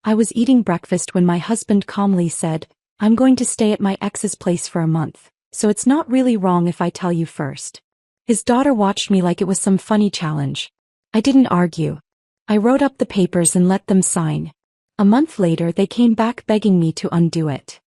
I was eating breakfast when my husband calmly said, "I'm going to stay at my ex's place for a month, so it's not really wrong if I tell you first." His daughter watched me like it was some funny challenge. I didn't argue. I wrote up the papers and let them sign. A month later they came back begging me to undo it.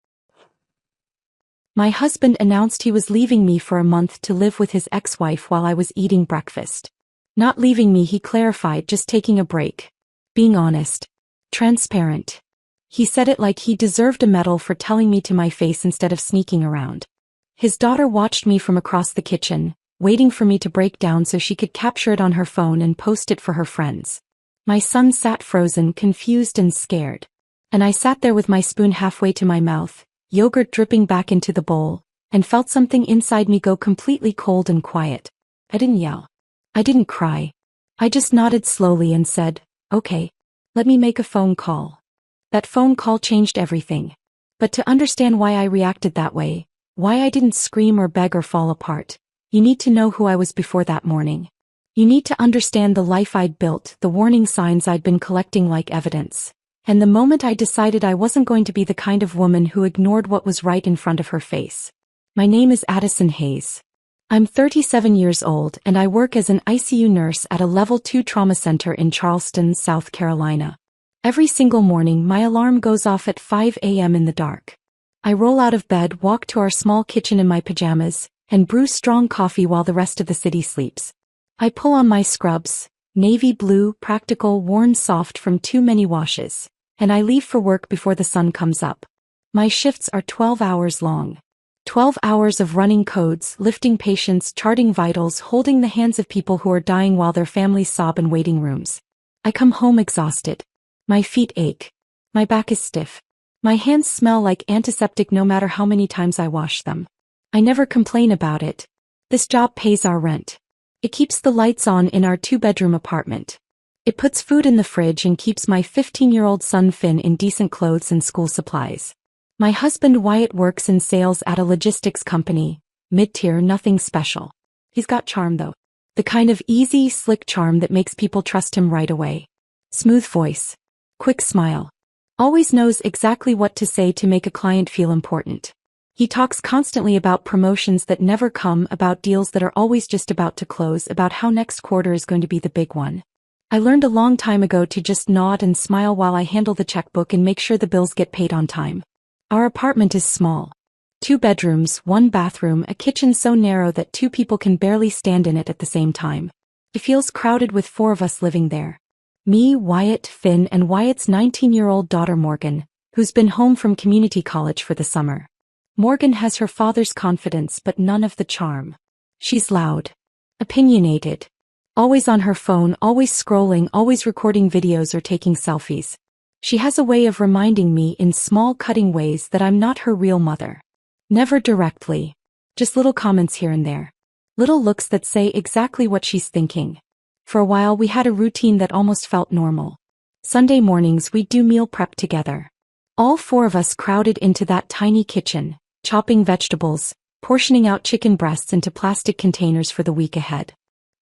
My husband announced he was leaving me for a month to live with his ex-wife while I was eating breakfast. Not leaving me, he clarified, just taking a break. Being honest. Transparent. He said it like he deserved a medal for telling me to my face instead of sneaking around. His daughter watched me from across the kitchen, waiting for me to break down so she could capture it on her phone and post it for her friends. My son sat frozen, confused and scared. And I sat there with my spoon halfway to my mouth, yogurt dripping back into the bowl, and felt something inside me go completely cold and quiet. I didn't yell. I didn't cry. I just nodded slowly and said, "Okay. Let me make a phone call." That phone call changed everything. But to understand why I reacted that way, why I didn't scream or beg or fall apart, you need to know who I was before that morning. You need to understand the life I'd built, the warning signs I'd been collecting like evidence. And the moment I decided I wasn't going to be the kind of woman who ignored what was right in front of her face. My name is Addison Hayes. I'm 37 years old and I work as an ICU nurse at a Level 2 trauma center in Charleston, South Carolina. Every single morning my alarm goes off at 5 a.m. in the dark. I roll out of bed, walk to our small kitchen in my pajamas, and brew strong coffee while the rest of the city sleeps. I pull on my scrubs, navy blue, practical, worn soft from too many washes, and I leave for work before the sun comes up. My shifts are 12 hours long. 12 hours of running codes, lifting patients, charting vitals, holding the hands of people who are dying while their families sob in waiting rooms. I come home exhausted. My feet ache. My back is stiff. My hands smell like antiseptic no matter how many times I wash them. I never complain about it. This job pays our rent. It keeps the lights on in our 2-bedroom apartment. It puts food in the fridge and keeps my 15-year-old son Finn in decent clothes and school supplies. My husband Wyatt works in sales at a logistics company, mid-tier, nothing special. He's got charm though. The kind of easy, slick charm that makes people trust him right away. Smooth voice. Quick smile. Always knows exactly what to say to make a client feel important. He talks constantly about promotions that never come, about deals that are always just about to close, about how next quarter is going to be the big one. I learned a long time ago to just nod and smile while I handle the checkbook and make sure the bills get paid on time. Our apartment is small. 2 bedrooms, 1 bathroom, a kitchen so narrow that 2 people can barely stand in it at the same time. It feels crowded with 4 of us living there. Me, Wyatt, Finn, and Wyatt's 19-year-old daughter Morgan, who's been home from community college for the summer. Morgan has her father's confidence but none of the charm. She's loud. Opinionated. Always on her phone, always scrolling, always recording videos or taking selfies. She has a way of reminding me in small cutting ways that I'm not her real mother. Never directly. Just little comments here and there. Little looks that say exactly what she's thinking. For a while we had a routine that almost felt normal. Sunday mornings we'd do meal prep together. All 4 of us crowded into that tiny kitchen, chopping vegetables, portioning out chicken breasts into plastic containers for the week ahead.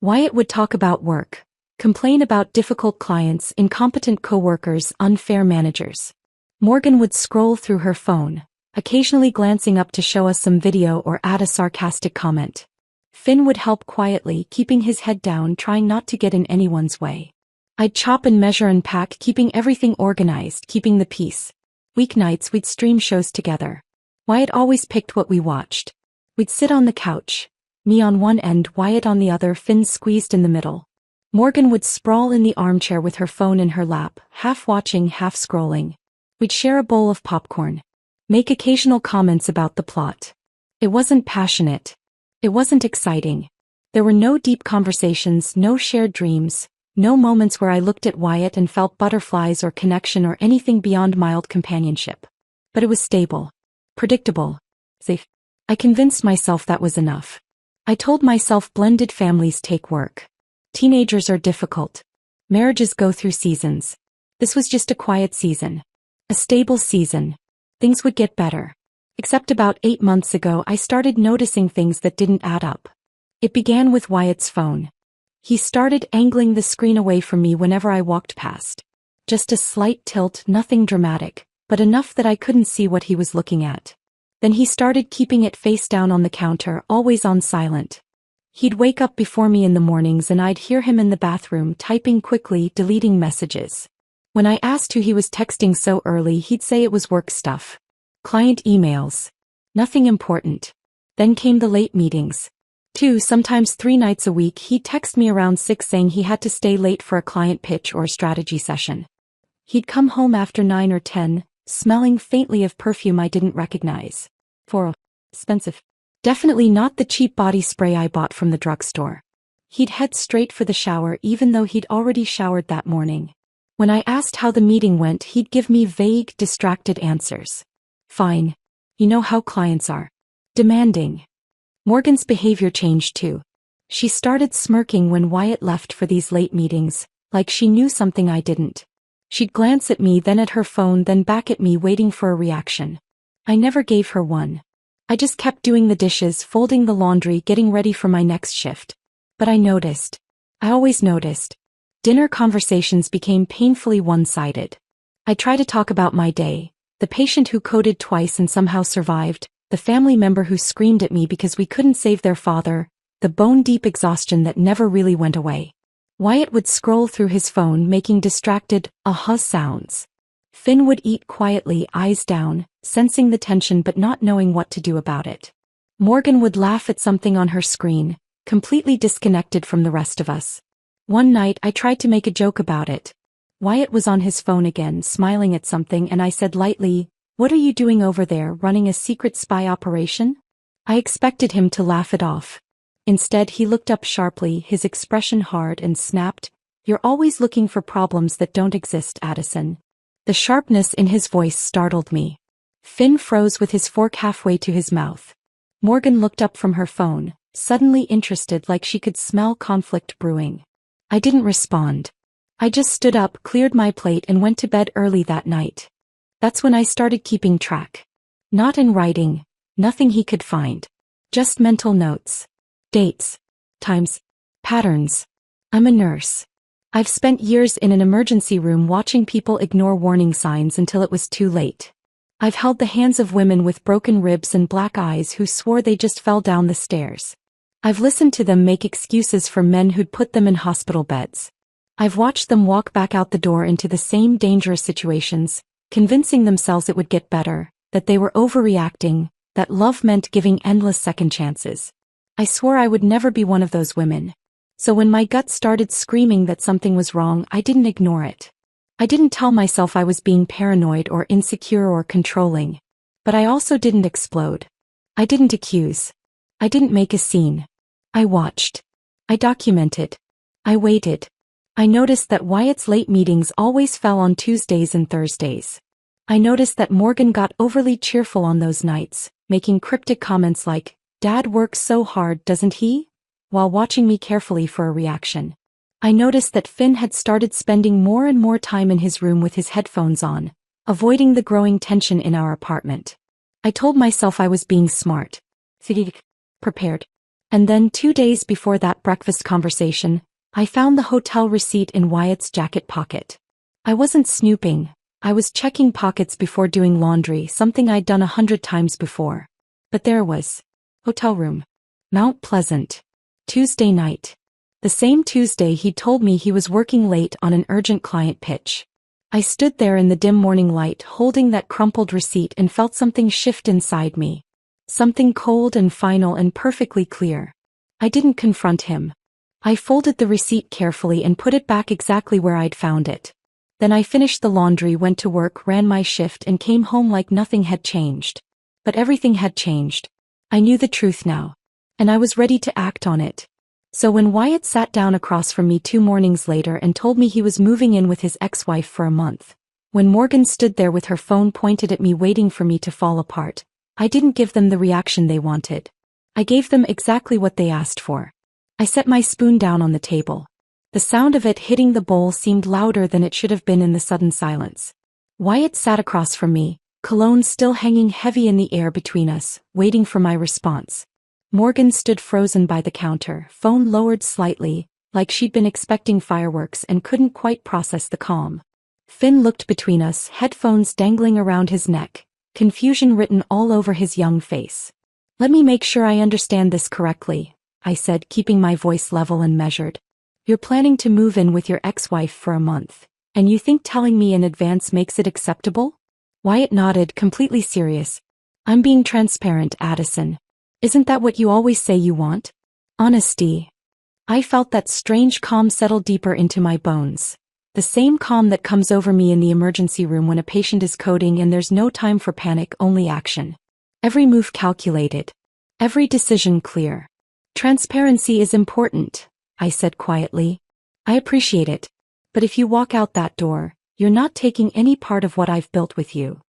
Wyatt would talk about work, complain about difficult clients, incompetent coworkers, unfair managers. Morgan would scroll through her phone, occasionally glancing up to show us some video or add a sarcastic comment. Finn would help quietly, keeping his head down, trying not to get in anyone's way. I'd chop and measure and pack, keeping everything organized, keeping the peace. Weeknights we'd stream shows together. Wyatt always picked what we watched. We'd sit on the couch. Me on one end, Wyatt on the other, Finn squeezed in the middle. Morgan would sprawl in the armchair with her phone in her lap, half watching, half scrolling. We'd share a bowl of popcorn. Make occasional comments about the plot. It wasn't passionate. It wasn't exciting. There were no deep conversations, no shared dreams, no moments where I looked at Wyatt and felt butterflies or connection or anything beyond mild companionship. But it was stable. Predictable. Safe. I convinced myself that was enough. I told myself blended families take work. Teenagers are difficult. Marriages go through seasons. This was just a quiet season. A stable season. Things would get better. Except about 8 months ago I started noticing things that didn't add up. It began with Wyatt's phone. He started angling the screen away from me whenever I walked past. Just a slight tilt, nothing dramatic, but enough that I couldn't see what he was looking at. Then he started keeping it face down on the counter, always on silent. He'd wake up before me in the mornings and I'd hear him in the bathroom typing quickly, deleting messages. When I asked who he was texting so early, he'd say it was work stuff. Client emails. Nothing important. Then came the late meetings. 2, sometimes 3 nights a week, he'd text me around 6 saying he had to stay late for a client pitch or a strategy session. He'd come home after 9 or 10, smelling faintly of perfume I didn't recognize. Expensive. Definitely not the cheap body spray I bought from the drugstore. He'd head straight for the shower even though he'd already showered that morning. When I asked how the meeting went, he'd give me vague, distracted answers. Fine. You know how clients are. Demanding. Morgan's behavior changed too. She started smirking when Wyatt left for these late meetings, like she knew something I didn't. She'd glance at me, then at her phone, then back at me, waiting for a reaction. I never gave her one. I just kept doing the dishes, folding the laundry, getting ready for my next shift. But I noticed. I always noticed. Dinner conversations became painfully one-sided. I tried to talk about my day, the patient who coded twice and somehow survived, the family member who screamed at me because we couldn't save their father, the bone-deep exhaustion that never really went away. Wyatt would scroll through his phone, making distracted, sounds. Finn would eat quietly, eyes down, sensing the tension but not knowing what to do about it. Morgan would laugh at something on her screen, completely disconnected from the rest of us. One night I tried to make a joke about it. Wyatt was on his phone again, smiling at something, and I said lightly, "What are you doing over there, running a secret spy operation?" I expected him to laugh it off. Instead, he looked up sharply, his expression hard, and snapped, "You're always looking for problems that don't exist, Addison." The sharpness in his voice startled me. Finn froze with his fork halfway to his mouth. Morgan looked up from her phone, suddenly interested, like she could smell conflict brewing. I didn't respond. I just stood up, cleared my plate, and went to bed early that night. That's when I started keeping track. Not in writing, nothing he could find. Just mental notes. Dates. Times. Patterns. I'm a nurse. I've spent years in an emergency room watching people ignore warning signs until it was too late. I've held the hands of women with broken ribs and black eyes who swore they just fell down the stairs. I've listened to them make excuses for men who'd put them in hospital beds. I've watched them walk back out the door into the same dangerous situations, convincing themselves it would get better, that they were overreacting, that love meant giving endless second chances. I swore I would never be one of those women. So when my gut started screaming that something was wrong, I didn't ignore it. I didn't tell myself I was being paranoid or insecure or controlling. But I also didn't explode. I didn't accuse. I didn't make a scene. I watched. I documented. I waited. I noticed that Wyatt's late meetings always fell on Tuesdays and Thursdays. I noticed that Morgan got overly cheerful on those nights, making cryptic comments like, "Dad works so hard, doesn't he?" while watching me carefully for a reaction. I noticed that Finn had started spending more and more time in his room with his headphones on, avoiding the growing tension in our apartment. I told myself I was being smart. Prepared. And then 2 days before that breakfast conversation, I found the hotel receipt in Wyatt's jacket pocket. I wasn't snooping. I was checking pockets before doing laundry, something I'd done 100 times before. But there it was. Hotel room. Mount Pleasant. Tuesday night. The same Tuesday he told me he was working late on an urgent client pitch. I stood there in the dim morning light holding that crumpled receipt and felt something shift inside me. Something cold and final and perfectly clear. I didn't confront him. I folded the receipt carefully and put it back exactly where I'd found it. Then I finished the laundry, went to work, ran my shift, and came home like nothing had changed. But everything had changed. I knew the truth now. And I was ready to act on it. So when Wyatt sat down across from me 2 mornings later and told me he was moving in with his ex-wife for a month, when Morgan stood there with her phone pointed at me waiting for me to fall apart, I didn't give them the reaction they wanted. I gave them exactly what they asked for. I set my spoon down on the table. The sound of it hitting the bowl seemed louder than it should have been in the sudden silence. Wyatt sat across from me, cologne still hanging heavy in the air between us, waiting for my response. Morgan stood frozen by the counter, phone lowered slightly, like she'd been expecting fireworks and couldn't quite process the calm. Finn looked between us, headphones dangling around his neck, confusion written all over his young face. Let me make sure I understand this correctly, I said, keeping my voice level and measured. You're planning to move in with your ex-wife for a month, and you think telling me in advance makes it acceptable? Wyatt nodded, completely serious. I'm being transparent, Addison. Isn't that what you always say you want? Honesty. I felt that strange calm settle deeper into my bones. The same calm that comes over me in the emergency room when a patient is coding and there's no time for panic, only action. Every move calculated. Every decision clear. Transparency is important, I said quietly. I appreciate it. But if you walk out that door, you're not taking any part of what I've built with you.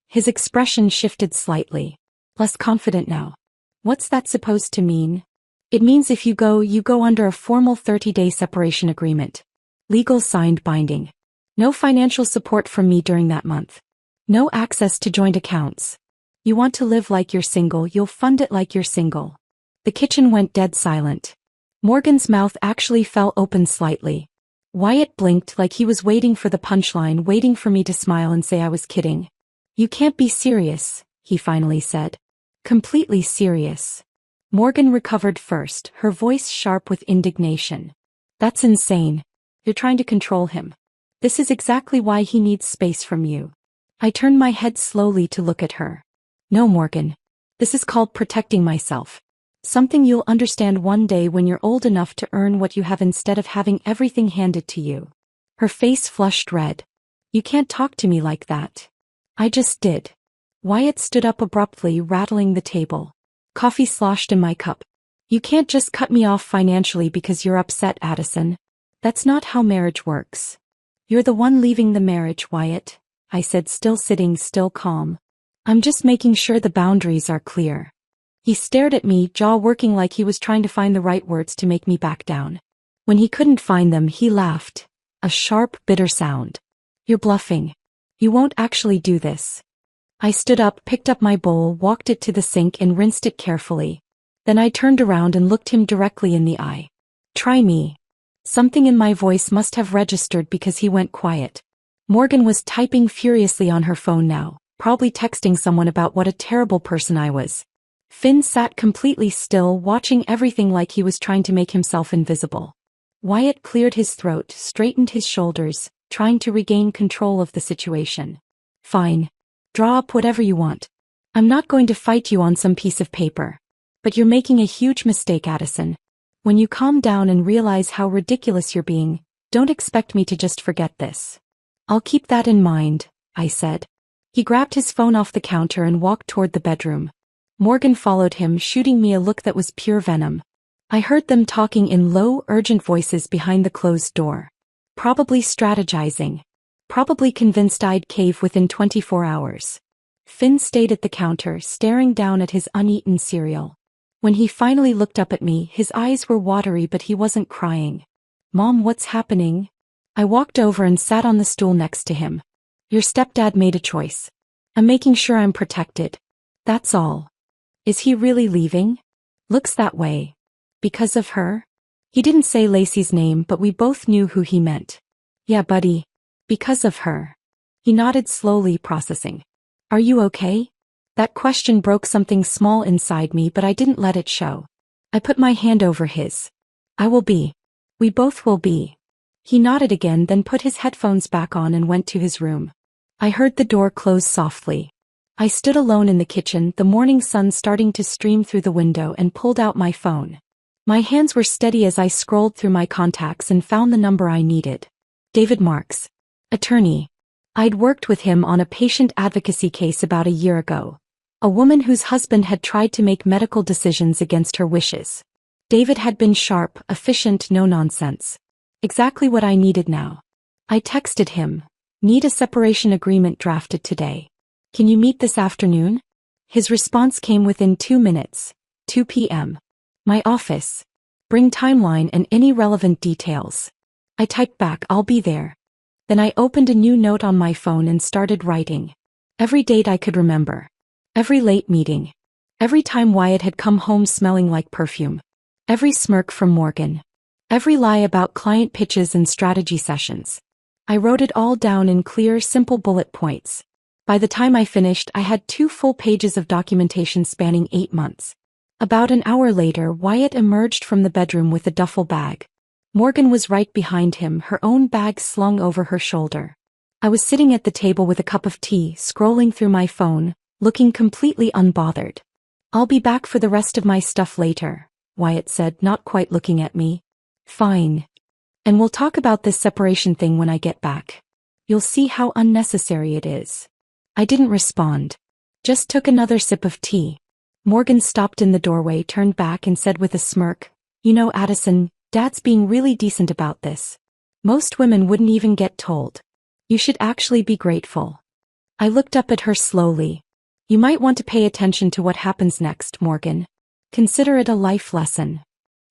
His expression shifted slightly. Less confident now. What's that supposed to mean? It means if you go under a formal 30-day separation agreement. Legal signed binding. No financial support from me during that month. No access to joint accounts. You want to live like you're single, you'll fund it like you're single. The kitchen went dead silent. Morgan's mouth actually fell open slightly. Wyatt blinked like he was waiting for the punchline, waiting for me to smile and say I was kidding. You can't be serious, he finally said. Completely serious. Morgan recovered first, her voice sharp with indignation. That's insane. You're trying to control him. This is exactly why he needs space from you. I turned my head slowly to look at her. No, Morgan. This is called protecting myself. Something you'll understand one day when you're old enough to earn what you have instead of having everything handed to you. Her face flushed red. You can't talk to me like that. I just did. Wyatt stood up abruptly, rattling the table. Coffee sloshed in my cup. You can't just cut me off financially because you're upset, Addison. That's not how marriage works. You're the one leaving the marriage, Wyatt, I said, still sitting, still calm. I'm just making sure the boundaries are clear. He stared at me, jaw working like he was trying to find the right words to make me back down. When he couldn't find them, he laughed. A sharp, bitter sound. You're bluffing. You won't actually do this. I stood up, picked up my bowl, walked it to the sink and rinsed it carefully. Then I turned around and looked him directly in the eye. Try me. Something in my voice must have registered because he went quiet. Morgan was typing furiously on her phone now, probably texting someone about what a terrible person I was. Finn sat completely still, watching everything like he was trying to make himself invisible. Wyatt cleared his throat, straightened his shoulders, trying to regain control of the situation. Fine. Draw up whatever you want. I'm not going to fight you on some piece of paper. But you're making a huge mistake, Addison. When you calm down and realize how ridiculous you're being, don't expect me to just forget this. I'll keep that in mind, I said. He grabbed his phone off the counter and walked toward the bedroom. Morgan followed him, shooting me a look that was pure venom. I heard them talking in low, urgent voices behind the closed door. Probably strategizing. Probably convinced I'd cave within 24 hours. Finn stayed at the counter, staring down at his uneaten cereal. When he finally looked up at me, his eyes were watery but he wasn't crying. Mom, what's happening? I walked over and sat on the stool next to him. Your stepdad made a choice. I'm making sure I'm protected. That's all. Is he really leaving? Looks that way. Because of her? He didn't say Lacey's name, but we both knew who he meant. Yeah, buddy. Because of her. He nodded slowly, processing. Are you okay? That question broke something small inside me, but I didn't let it show. I put my hand over his. I will be. We both will be. He nodded again, then put his headphones back on and went to his room. I heard the door close softly. I stood alone in the kitchen, the morning sun starting to stream through the window, and pulled out my phone. My hands were steady as I scrolled through my contacts and found the number I needed. David Marks. Attorney. I'd worked with him on a patient advocacy case about a year ago. A woman whose husband had tried to make medical decisions against her wishes. David had been sharp, efficient, no nonsense. Exactly what I needed now. I texted him. Need a separation agreement drafted today. Can you meet this afternoon? His response came within 2 minutes. 2 p.m. My office. Bring timeline and any relevant details. I typed back, I'll be there. Then I opened a new note on my phone and started writing. Every date I could remember. Every late meeting. Every time Wyatt had come home smelling like perfume. Every smirk from Morgan. Every lie about client pitches and strategy sessions. I wrote it all down in clear, simple bullet points. By the time I finished, I had 2 full pages of documentation spanning 8 months. About an hour later, Wyatt emerged from the bedroom with a duffel bag. Morgan was right behind him, her own bag slung over her shoulder. I was sitting at the table with a cup of tea, scrolling through my phone, looking completely unbothered. "I'll be back for the rest of my stuff later," Wyatt said, not quite looking at me. "Fine. And we'll talk about this separation thing when I get back. You'll see how unnecessary it is." I didn't respond. Just took another sip of tea. Morgan stopped in the doorway, turned back and said with a smirk, "You know, Addison, Dad's being really decent about this. Most women wouldn't even get told. You should actually be grateful." I looked up at her slowly. "You might want to pay attention to what happens next, Morgan. Consider it a life lesson."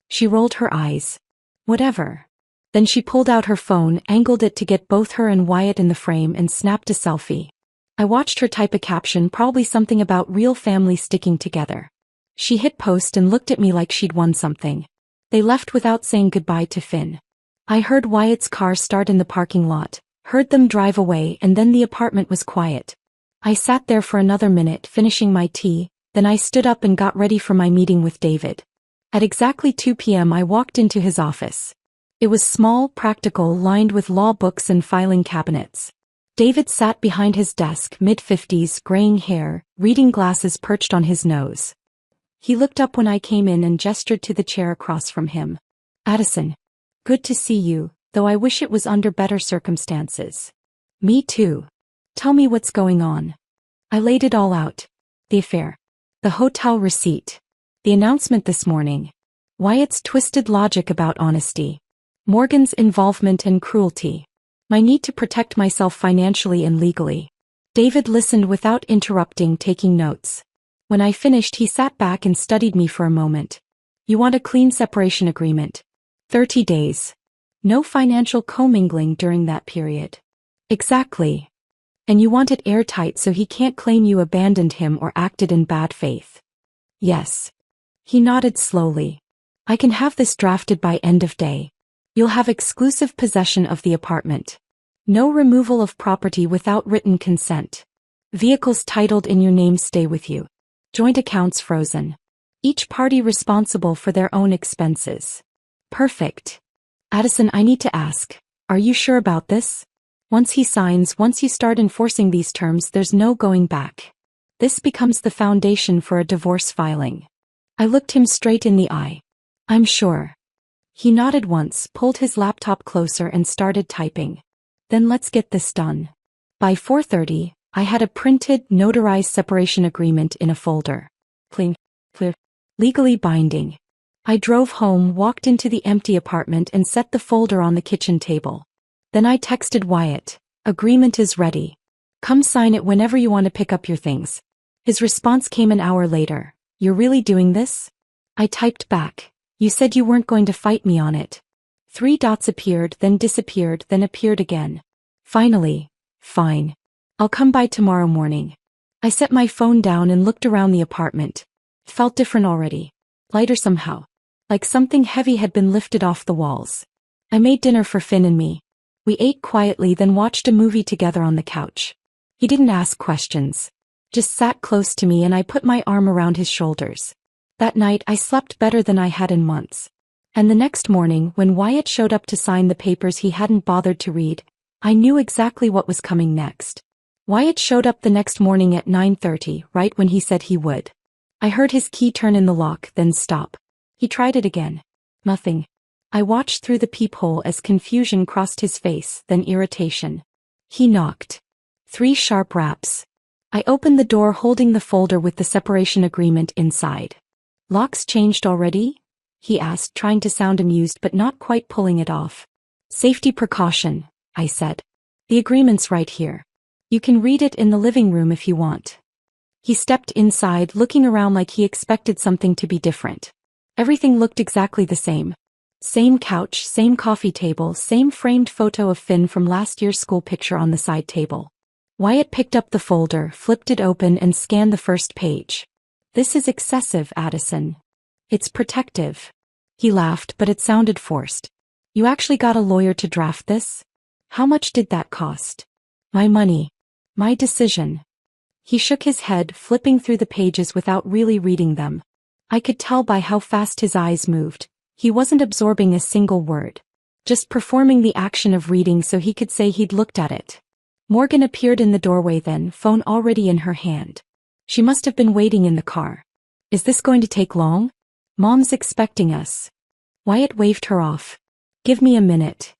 She rolled her eyes. "Whatever." Then she pulled out her phone, angled it to get both her and Wyatt in the frame and snapped a selfie. I watched her type a caption, probably something about real family sticking together. She hit post and looked at me like she'd won something. They left without saying goodbye to Finn. I heard Wyatt's car start in the parking lot, heard them drive away, and then the apartment was quiet. I sat there for another minute, finishing my tea, then I stood up and got ready for my meeting with David. At exactly 2 p.m. I walked into his office. It was small, practical, lined with law books and filing cabinets. David sat behind his desk, mid-50s, graying hair, reading glasses perched on his nose. He looked up when I came in and gestured to the chair across from him. "Addison. Good to see you, though I wish it was under better circumstances." "Me too. Tell me what's going on." I laid it all out. The affair. The hotel receipt. The announcement this morning. Wyatt's twisted logic about honesty. Morgan's involvement and cruelty. My need to protect myself financially and legally. David listened without interrupting, taking notes. When I finished, he sat back and studied me for a moment. "You want a clean separation agreement. 30 days. No financial commingling during that period." "Exactly. And you want it airtight so he can't claim you abandoned him or acted in bad faith." "Yes." He nodded slowly. "I can have this drafted by end of day. You'll have exclusive possession of the apartment. No removal of property without written consent. Vehicles titled in your name stay with you. Joint accounts frozen. Each party responsible for their own expenses." "Perfect. Addison, I need to ask, are you sure about this? Once you start enforcing these terms, there's no going back. This becomes the foundation for a divorce filing." I looked him straight in the eye. "I'm sure." He nodded once, pulled his laptop closer and started typing. "Then let's get this done." By 4:30, I had a printed, notarized separation agreement in a folder. Clean, clear, legally binding. I drove home, walked into the empty apartment and set the folder on the kitchen table. Then I texted Wyatt, "Agreement is ready. Come sign it whenever you want to pick up your things." His response came an hour later. "You're really doing this?" I typed back, "You said you weren't going to fight me on it." 3 dots appeared, then disappeared, then appeared again. Finally, "Fine. I'll come by tomorrow morning." I set my phone down and looked around the apartment. It felt different already. Lighter somehow. Like something heavy had been lifted off the walls. I made dinner for Finn and me. We ate quietly, then watched a movie together on the couch. He didn't ask questions. Just sat close to me and I put my arm around his shoulders. That night I slept better than I had in months. And the next morning, when Wyatt showed up to sign the papers he hadn't bothered to read, I knew exactly what was coming next. Wyatt showed up the next morning at 9:30, right when he said he would. I heard his key turn in the lock, then stop. He tried it again. Nothing. I watched through the peephole as confusion crossed his face, then irritation. He knocked. 3 sharp raps. I opened the door, holding the folder with the separation agreement inside. "Locks changed already?" he asked, trying to sound amused but not quite pulling it off. "Safety precaution," I said. "The agreement's right here. You can read it in the living room if you want." He stepped inside, looking around like he expected something to be different. Everything looked exactly the same. Same couch, same coffee table, same framed photo of Finn from last year's school picture on the side table. Wyatt picked up the folder, flipped it open and scanned the first page. "This is excessive, Addison. It's protective." He laughed, but it sounded forced. "You actually got a lawyer to draft this? How much did that cost? My money. My decision. He shook his head, flipping through the pages without really reading them. I could tell by how fast his eyes moved. He wasn't absorbing a single word. Just performing the action of reading so he could say he'd looked at it. Morgan appeared in the doorway then, phone already in her hand. She must have been waiting in the car. Is this going to take long? Mom's expecting us. Wyatt waved her off. Give me a minute.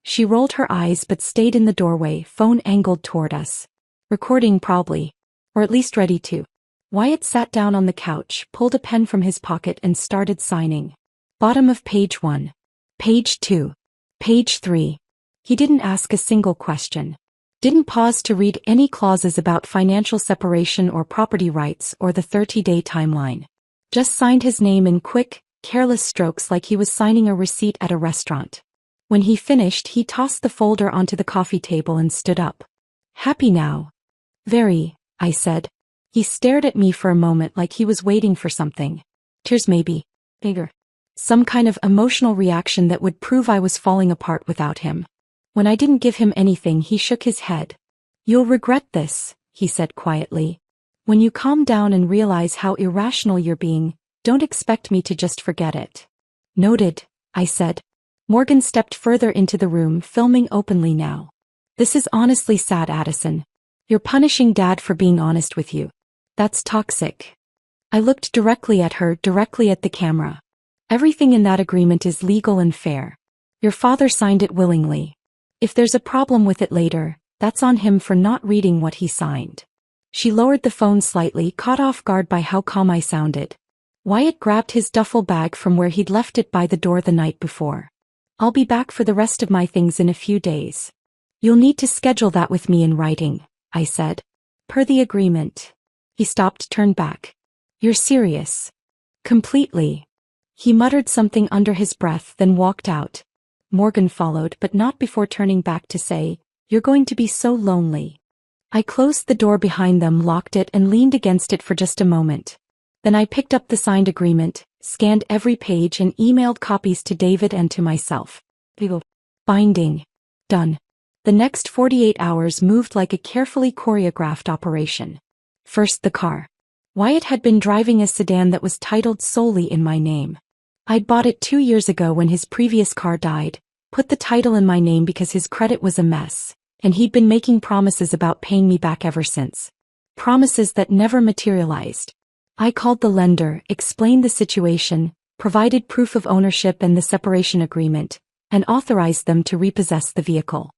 She rolled her eyes but stayed in the doorway, phone angled toward us. Recording probably. Or at least ready to. Wyatt sat down on the couch, pulled a pen from his pocket and started signing. Bottom of page 1. Page 2. Page 3. He didn't ask a single question. Didn't pause to read any clauses about financial separation or property rights or the 30-day timeline. Just signed his name in quick, careless strokes like he was signing a receipt at a restaurant. When he finished, he tossed the folder onto the coffee table and stood up. Happy now? Very, I said. He stared at me for a moment like he was waiting for something. Tears maybe. Bigger. Some kind of emotional reaction that would prove I was falling apart without him. When I didn't give him anything, he shook his head. You'll regret this, he said quietly. When you calm down and realize how irrational you're being, don't expect me to just forget it. Noted, I said. Morgan stepped further into the room, filming openly now. This is honestly sad, Addison. You're punishing Dad for being honest with you. That's toxic. I looked directly at her, directly at the camera. Everything in that agreement is legal and fair. Your father signed it willingly. If there's a problem with it later, that's on him for not reading what he signed. She lowered the phone slightly, caught off guard by how calm I sounded. Wyatt grabbed his duffel bag from where he'd left it by the door the night before. I'll be back for the rest of my things in a few days. You'll need to schedule that with me in writing, I said. Per the agreement. He stopped, turned back. You're serious? Completely. He muttered something under his breath, then walked out. Morgan followed, but not before turning back to say, You're going to be so lonely. I closed the door behind them, locked it and leaned against it for just a moment. Then I picked up the signed agreement, scanned every page and emailed copies to David and to myself. Binding. Done. The next 48 hours moved like a carefully choreographed operation. First the car. Wyatt had been driving a sedan that was titled solely in my name. I'd bought it 2 years ago when his previous car died, put the title in my name because his credit was a mess, and he'd been making promises about paying me back ever since. Promises that never materialized. I called the lender, explained the situation, provided proof of ownership and the separation agreement, and authorized them to repossess the vehicle.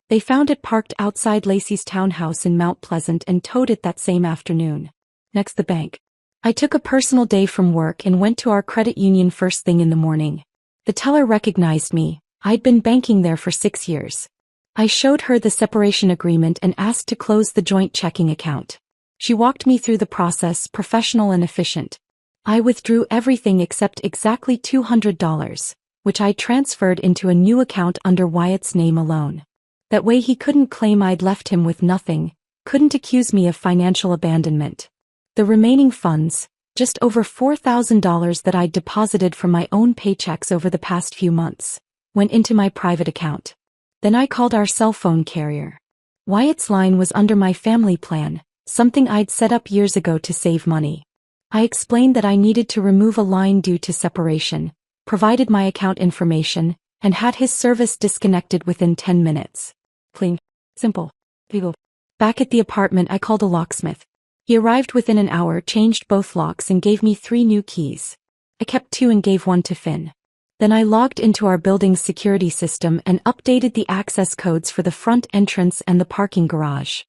They found it parked outside Lacey's townhouse in Mount Pleasant and towed it that same afternoon. Next, the bank. I took a personal day from work and went to our credit union first thing in the morning. The teller recognized me. I'd been banking there for 6 years. I showed her the separation agreement and asked to close the joint checking account. She walked me through the process, professional and efficient. I withdrew everything except exactly $200, which I transferred into a new account under Wyatt's name alone. That way he couldn't claim I'd left him with nothing, couldn't accuse me of financial abandonment. The remaining funds, just over $4,000 that I'd deposited from my own paychecks over the past few months, went into my private account. Then I called our cell phone carrier. Wyatt's line was under my family plan, something I'd set up years ago to save money. I explained that I needed to remove a line due to separation, provided my account information, and had his service disconnected within 10 minutes. Clean. Simple. Legal. Back at the apartment, I called a locksmith. He arrived within an hour, changed both locks and gave me 3 new keys. I kept 2 and gave 1 to Finn. Then I logged into our building's security system and updated the access codes for the front entrance and the parking garage.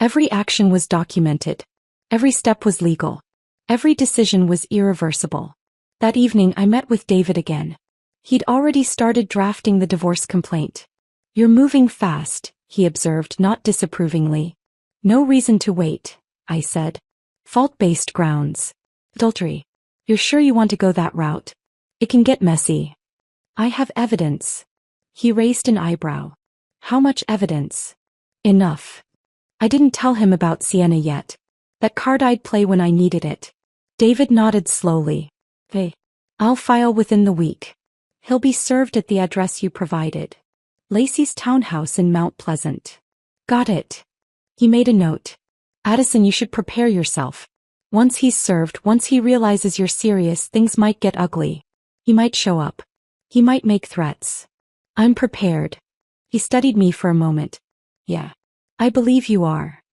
Every action was documented. Every step was legal. Every decision was irreversible. That evening I met with David again. He'd already started drafting the divorce complaint. You're moving fast, he observed, not disapprovingly. No reason to wait, I said. Fault-based grounds. Adultery. You're sure you want to go that route? It can get messy. I have evidence. He raised an eyebrow. How much evidence? Enough. I didn't tell him about Sienna yet. That card I'd play when I needed it. David nodded slowly. Hey. I'll file within the week. He'll be served at the address you provided. Lacey's townhouse in Mount Pleasant. Got it. He made a note. Addison, you should prepare yourself. Once he's served, once he realizes you're serious, things might get ugly. He might show up. He might make threats. I'm prepared. He studied me for a moment. Yeah. I believe you are.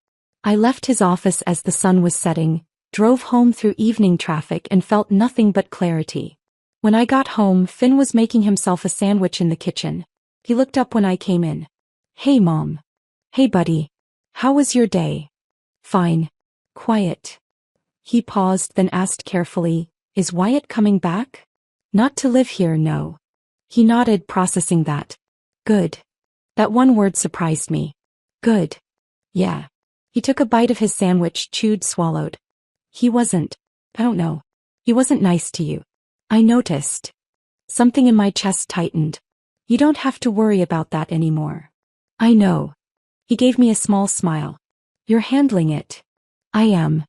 I left his office as the sun was setting, drove home through evening traffic and felt nothing but clarity. When I got home, Finn was making himself a sandwich in the kitchen. He looked up when I came in. Hey, Mom. Hey, buddy. How was your day? Fine. Quiet. He paused, then asked carefully, Is Wyatt coming back? Not to live here, no. He nodded, processing that. Good. That one word surprised me. Good. Yeah. He took a bite of his sandwich, chewed, swallowed. I don't know. He wasn't nice to you. I noticed. Something in my chest tightened. You don't have to worry about that anymore. I know. He gave me a small smile. You're handling it. I am.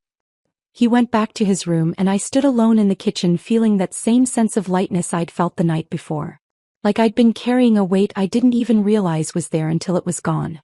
He went back to his room and I stood alone in the kitchen, feeling that same sense of lightness I'd felt the night before. Like I'd been carrying a weight I didn't even realize was there until it was gone.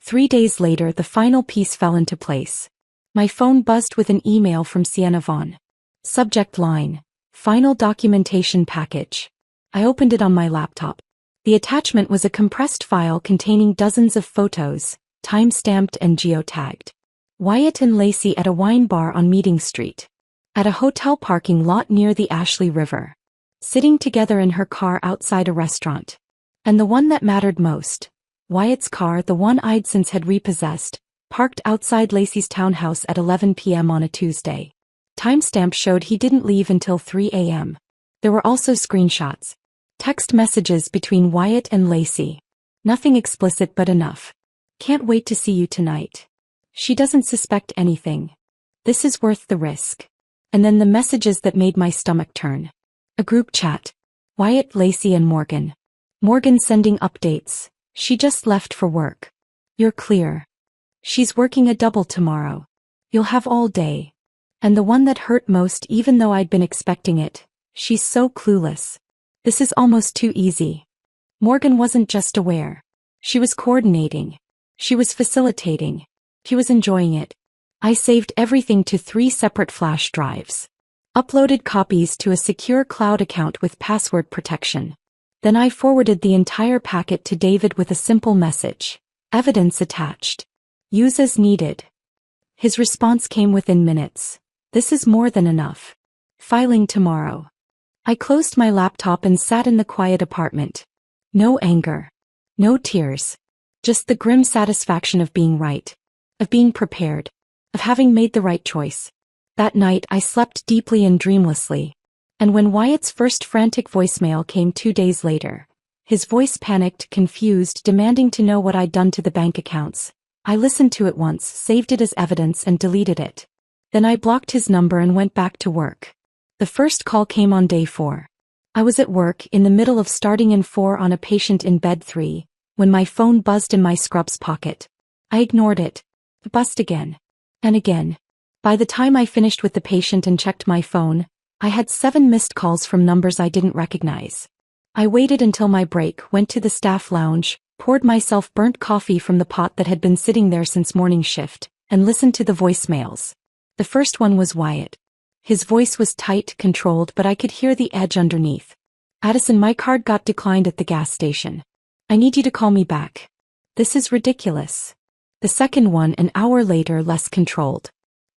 3 days later, the final piece fell into place. My phone buzzed with an email from Sienna Vaughn. Subject line: Final documentation package. I opened it on my laptop. The attachment was a compressed file containing dozens of photos, time-stamped and geotagged. Wyatt and Lacey at a wine bar on Meeting Street. At a hotel parking lot near the Ashley River. Sitting together in her car outside a restaurant. And the one that mattered most. Wyatt's car, the one I'd since had repossessed, parked outside Lacey's townhouse at 11 p.m. on a Tuesday. Timestamp showed he didn't leave until 3 a.m. There were also screenshots. Text messages between Wyatt and Lacey. Nothing explicit but enough. Can't wait to see you tonight. She doesn't suspect anything. This is worth the risk. And then the messages that made my stomach turn. A group chat. Wyatt, Lacey and Morgan. Morgan sending updates. She just left for work. You're clear. She's working a double tomorrow. You'll have all day. And the one that hurt most, even though I'd been expecting it, she's so clueless. This is almost too easy. Morgan wasn't just aware. She was coordinating. She was facilitating. She was enjoying it. I saved everything to 3 separate flash drives. Uploaded copies to a secure cloud account with password protection. Then I forwarded the entire packet to David with a simple message. Evidence attached. Use as needed. His response came within minutes. This is more than enough. Filing tomorrow. I closed my laptop and sat in the quiet apartment. No anger. No tears. Just the grim satisfaction of being right. Of being prepared. Of having made the right choice. That night I slept deeply and dreamlessly. And when Wyatt's first frantic voicemail came 2 days later, his voice panicked, confused, demanding to know what I'd done to the bank accounts, I listened to it once, saved it as evidence and deleted it. Then I blocked his number and went back to work. The first call came on day 4. I was at work, in the middle of starting in 4 on a patient in bed 3, when my phone buzzed in my scrubs pocket. I ignored it. It buzzed again. And again. By the time I finished with the patient and checked my phone, I had 7 missed calls from numbers I didn't recognize. I waited until my break, went to the staff lounge, poured myself burnt coffee from the pot that had been sitting there since morning shift, and listened to the voicemails. The first one was Wyatt. His voice was tight, controlled, but I could hear the edge underneath. Addison, my card got declined at the gas station. I need you to call me back. This is ridiculous. The second one, an hour later, less controlled.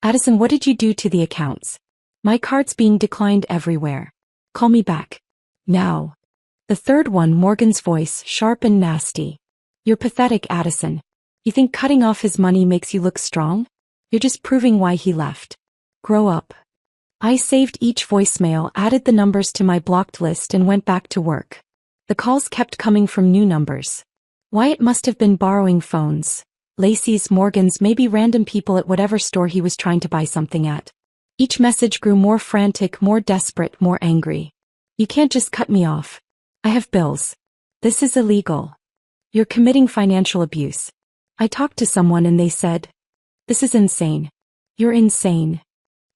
Addison, what did you do to the accounts? My card's being declined everywhere. Call me back. Now. The third one, Morgan's voice, sharp and nasty. You're pathetic, Addison. You think cutting off his money makes you look strong? You're just proving why he left. Grow up. I saved each voicemail, added the numbers to my blocked list and went back to work. The calls kept coming from new numbers. Wyatt must have been borrowing phones. Lacey's, Morgan's, maybe random people at whatever store he was trying to buy something at. Each message grew more frantic, more desperate, more angry. You can't just cut me off. I have bills. This is illegal. You're committing financial abuse. I talked to someone and they said, this is insane. You're insane.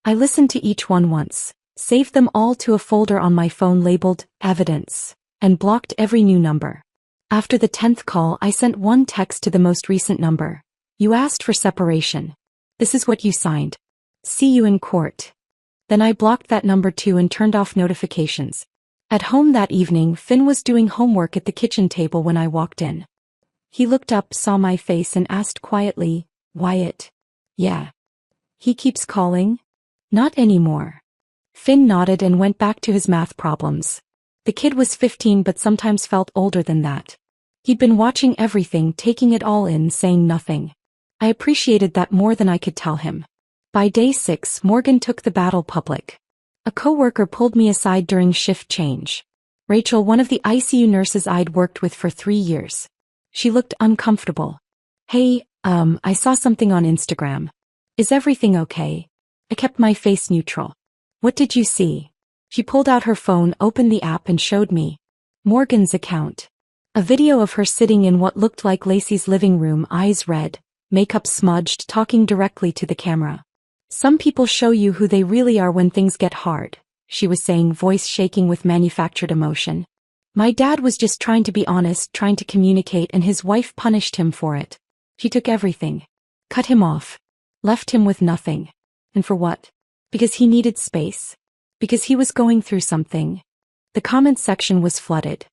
I listened to each one once, saved them all to a folder on my phone labeled evidence, and blocked every new number. After the 10th call, I sent one text to the most recent number. You asked for separation. This is what you signed. See you in court. Then I blocked that number too and turned off notifications. At home that evening, Finn was doing homework at the kitchen table when I walked in. He looked up, saw my face and asked quietly, "Wyatt?" "Yeah." "He keeps calling?" "Not anymore." Finn nodded and went back to his math problems. The kid was 15 but sometimes felt older than that. He'd been watching everything, taking it all in, saying nothing. I appreciated that more than I could tell him. By day 6, Morgan took the battle public. A coworker pulled me aside during shift change. Rachel, one of the ICU nurses I'd worked with for 3 years. She looked uncomfortable. "Hey, I saw something on Instagram. Is everything okay?" I kept my face neutral. "What did you see?" She pulled out her phone, opened the app and showed me Morgan's account. A video of her sitting in what looked like Lacey's living room, eyes red, makeup smudged, talking directly to the camera. "Some people show you who they really are when things get hard," she was saying, voice shaking with manufactured emotion. "My dad was just trying to be honest, trying to communicate, and his wife punished him for it. She took everything. Cut him off. Left him with nothing. And for what? Because he needed space. Because he was going through something." The comment section was flooded.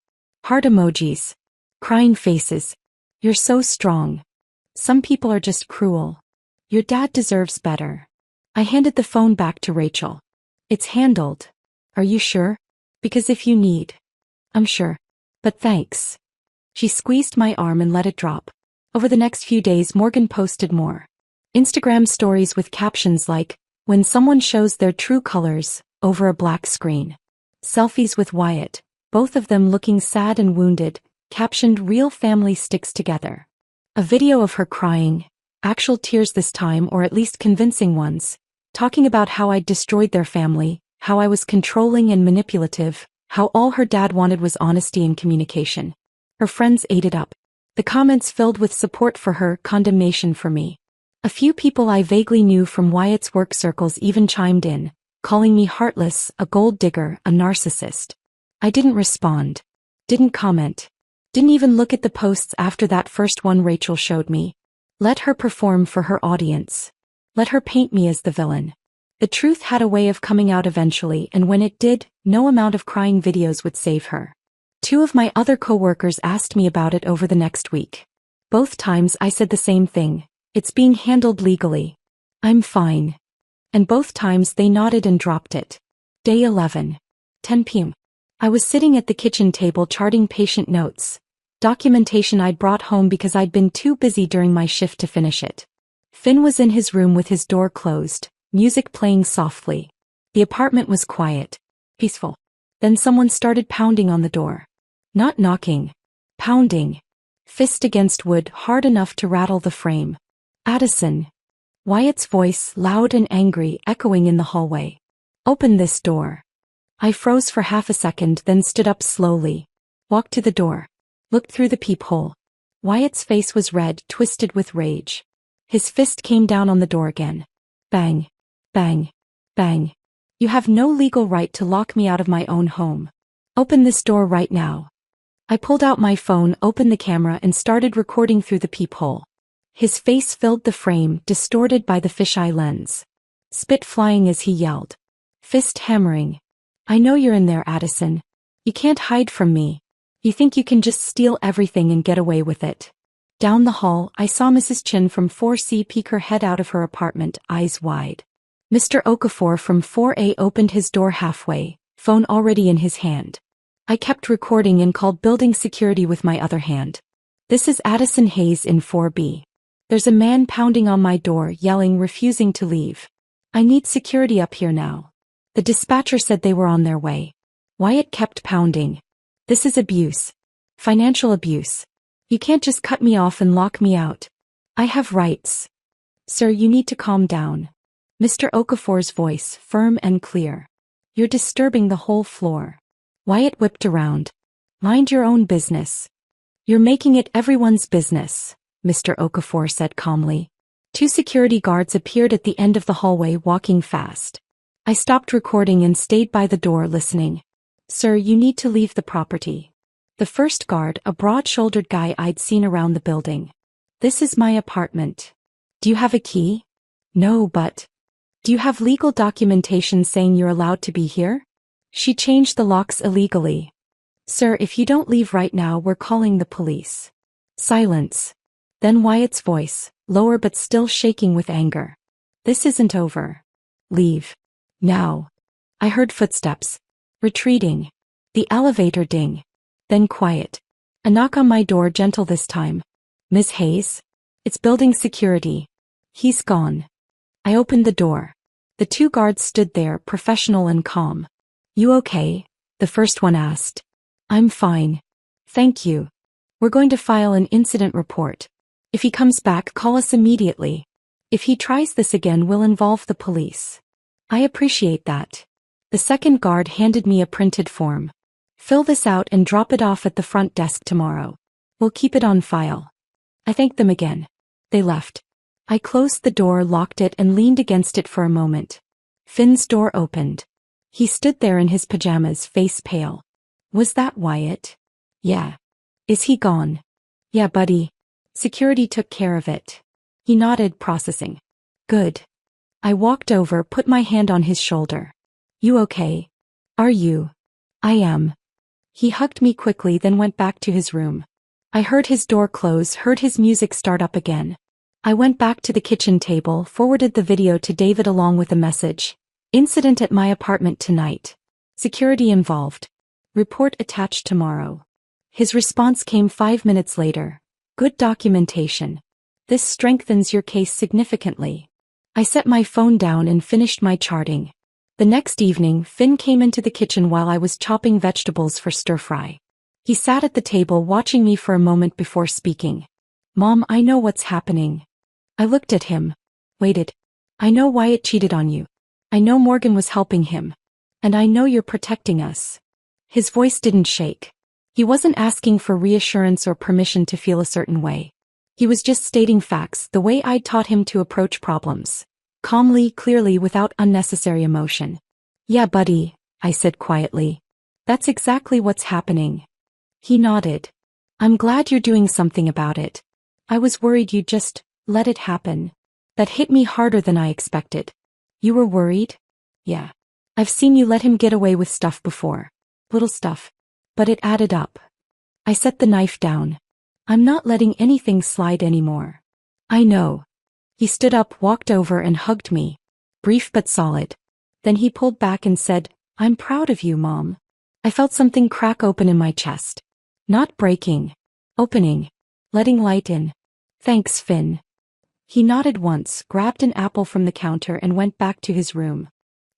Heart emojis. Crying faces. "You're so strong. Some people are just cruel. Your dad deserves better." I handed the phone back to Rachel. "It's handled. Are you sure? Because if you need..." "I'm sure. But thanks." She squeezed my arm and let it drop. Over the next few days, Morgan posted more Instagram stories with captions like, "When someone shows their true colors," over a black screen. Selfies with Wyatt, both of them looking sad and wounded, captioned, "Real family sticks together." A video of her crying, actual tears this time, or at least convincing ones, talking about how I'd destroyed their family, how I was controlling and manipulative, how all her dad wanted was honesty and communication. Her friends ate it up. The comments filled with support for her, condemnation for me. A few people I vaguely knew from Wyatt's work circles even chimed in, calling me heartless, a gold digger, a narcissist. I didn't respond. Didn't comment. Didn't even look at the posts after that first one Rachel showed me. Let her perform for her audience. Let her paint me as the villain. The truth had a way of coming out eventually, and when it did, no amount of crying videos would save her. 2 of my other coworkers asked me about it over the next week. Both times I said the same thing: "It's being handled legally. I'm fine." And both times they nodded and dropped it. Day 11. 10 p.m. I was sitting at the kitchen table charting patient notes, documentation I'd brought home because I'd been too busy during my shift to finish it. Finn was in his room with his door closed, music playing softly. The apartment was quiet, peaceful. Then someone started pounding on the door. Not knocking. Pounding. Fist against wood, hard enough to rattle the frame. "Addison." Wyatt's voice, loud and angry, echoing in the hallway. "Open this door." I froze for half a second, then stood up slowly. Walked to the door. Looked through the peephole. Wyatt's face was red, twisted with rage. His fist came down on the door again. Bang. Bang. Bang. "You have no legal right to lock me out of my own home. Open this door right now." I pulled out my phone, opened the camera and started recording through the peephole. His face filled the frame, distorted by the fisheye lens. Spit flying as he yelled. Fist hammering. "I know you're in there, Addison. You can't hide from me. You think you can just steal everything and get away with it." Down the hall, I saw Mrs. Chin from 4C peek her head out of her apartment, eyes wide. Mr. Okafor from 4A opened his door halfway, phone already in his hand. I kept recording and called building security with my other hand. "This is Addison Hayes in 4B. There's a man pounding on my door, yelling, refusing to leave. I need security up here now." The dispatcher said they were on their way. Wyatt kept pounding. "This is abuse. Financial abuse. You can't just cut me off and lock me out. I have rights." "Sir, you need to calm down." Mr. Okafor's voice, firm and clear. "You're disturbing the whole floor." Wyatt whipped around. "Mind your own business." "You're making it everyone's business," Mr. Okafor said calmly. 2 security guards appeared at the end of the hallway, walking fast. I stopped recording and stayed by the door listening. "Sir, you need to leave the property." The first guard, a broad-shouldered guy I'd seen around the building. "This is my apartment. Do you have a key?" "No, but..." "Do you have legal documentation saying you're allowed to be here?" "She changed the locks illegally." "Sir, if you don't leave right now, we're calling the police." Silence. Then Wyatt's voice, lower but still shaking with anger. "This isn't over. Leave. Now." I heard footsteps. Retreating. The elevator ding. Then quiet. A knock on my door, gentle this time. "Miss Hayes?" "It's building security." "He's gone." I opened the door. The two guards stood there, professional and calm. "You okay?" the first one asked. "I'm fine. Thank you. We're going to file an incident report. If he comes back, call us immediately. If he tries this again, we'll involve the police." "I appreciate that." The second guard handed me a printed form. "Fill this out and drop it off at the front desk tomorrow. We'll keep it on file." I thanked them again. They left. I closed the door, locked it, and leaned against it for a moment. Finn's door opened. He stood there in his pajamas, face pale. "Was that Wyatt?" "Yeah." "Is he gone?" "Yeah, buddy. Security took care of it." He nodded, processing. "Good." I walked over, put my hand on his shoulder. "You okay?" "Are you?" "I am." He hugged me quickly, then went back to his room. I heard his door close, heard his music start up again. I went back to the kitchen table, forwarded the video to David along with a message. "Incident at my apartment tonight. Security involved. Report attached tomorrow." His response came 5 minutes later. "Good documentation. This strengthens your case significantly." I set my phone down and finished my charting. The next evening, Finn came into the kitchen while I was chopping vegetables for stir-fry. He sat at the table watching me for a moment before speaking. "Mom, I know what's happening." I looked at him. Waited. "I know Wyatt cheated on you. I know Morgan was helping him. And I know you're protecting us." His voice didn't shake. He wasn't asking for reassurance or permission to feel a certain way. He was just stating facts, the way I'd taught him to approach problems. Calmly, clearly, without unnecessary emotion. "Yeah, buddy," I said quietly. "That's exactly what's happening." He nodded. "I'm glad you're doing something about it. I was worried you'd just let it happen." That hit me harder than I expected. "You were worried?" "Yeah. I've seen you let him get away with stuff before. Little stuff. But it added up." I set the knife down. "I'm not letting anything slide anymore." "I know." He stood up, walked over and hugged me. Brief but solid. Then he pulled back and said, "I'm proud of you, Mom." I felt something crack open in my chest. Not breaking. Opening. Letting light in. "Thanks, Finn." He nodded once, grabbed an apple from the counter and went back to his room.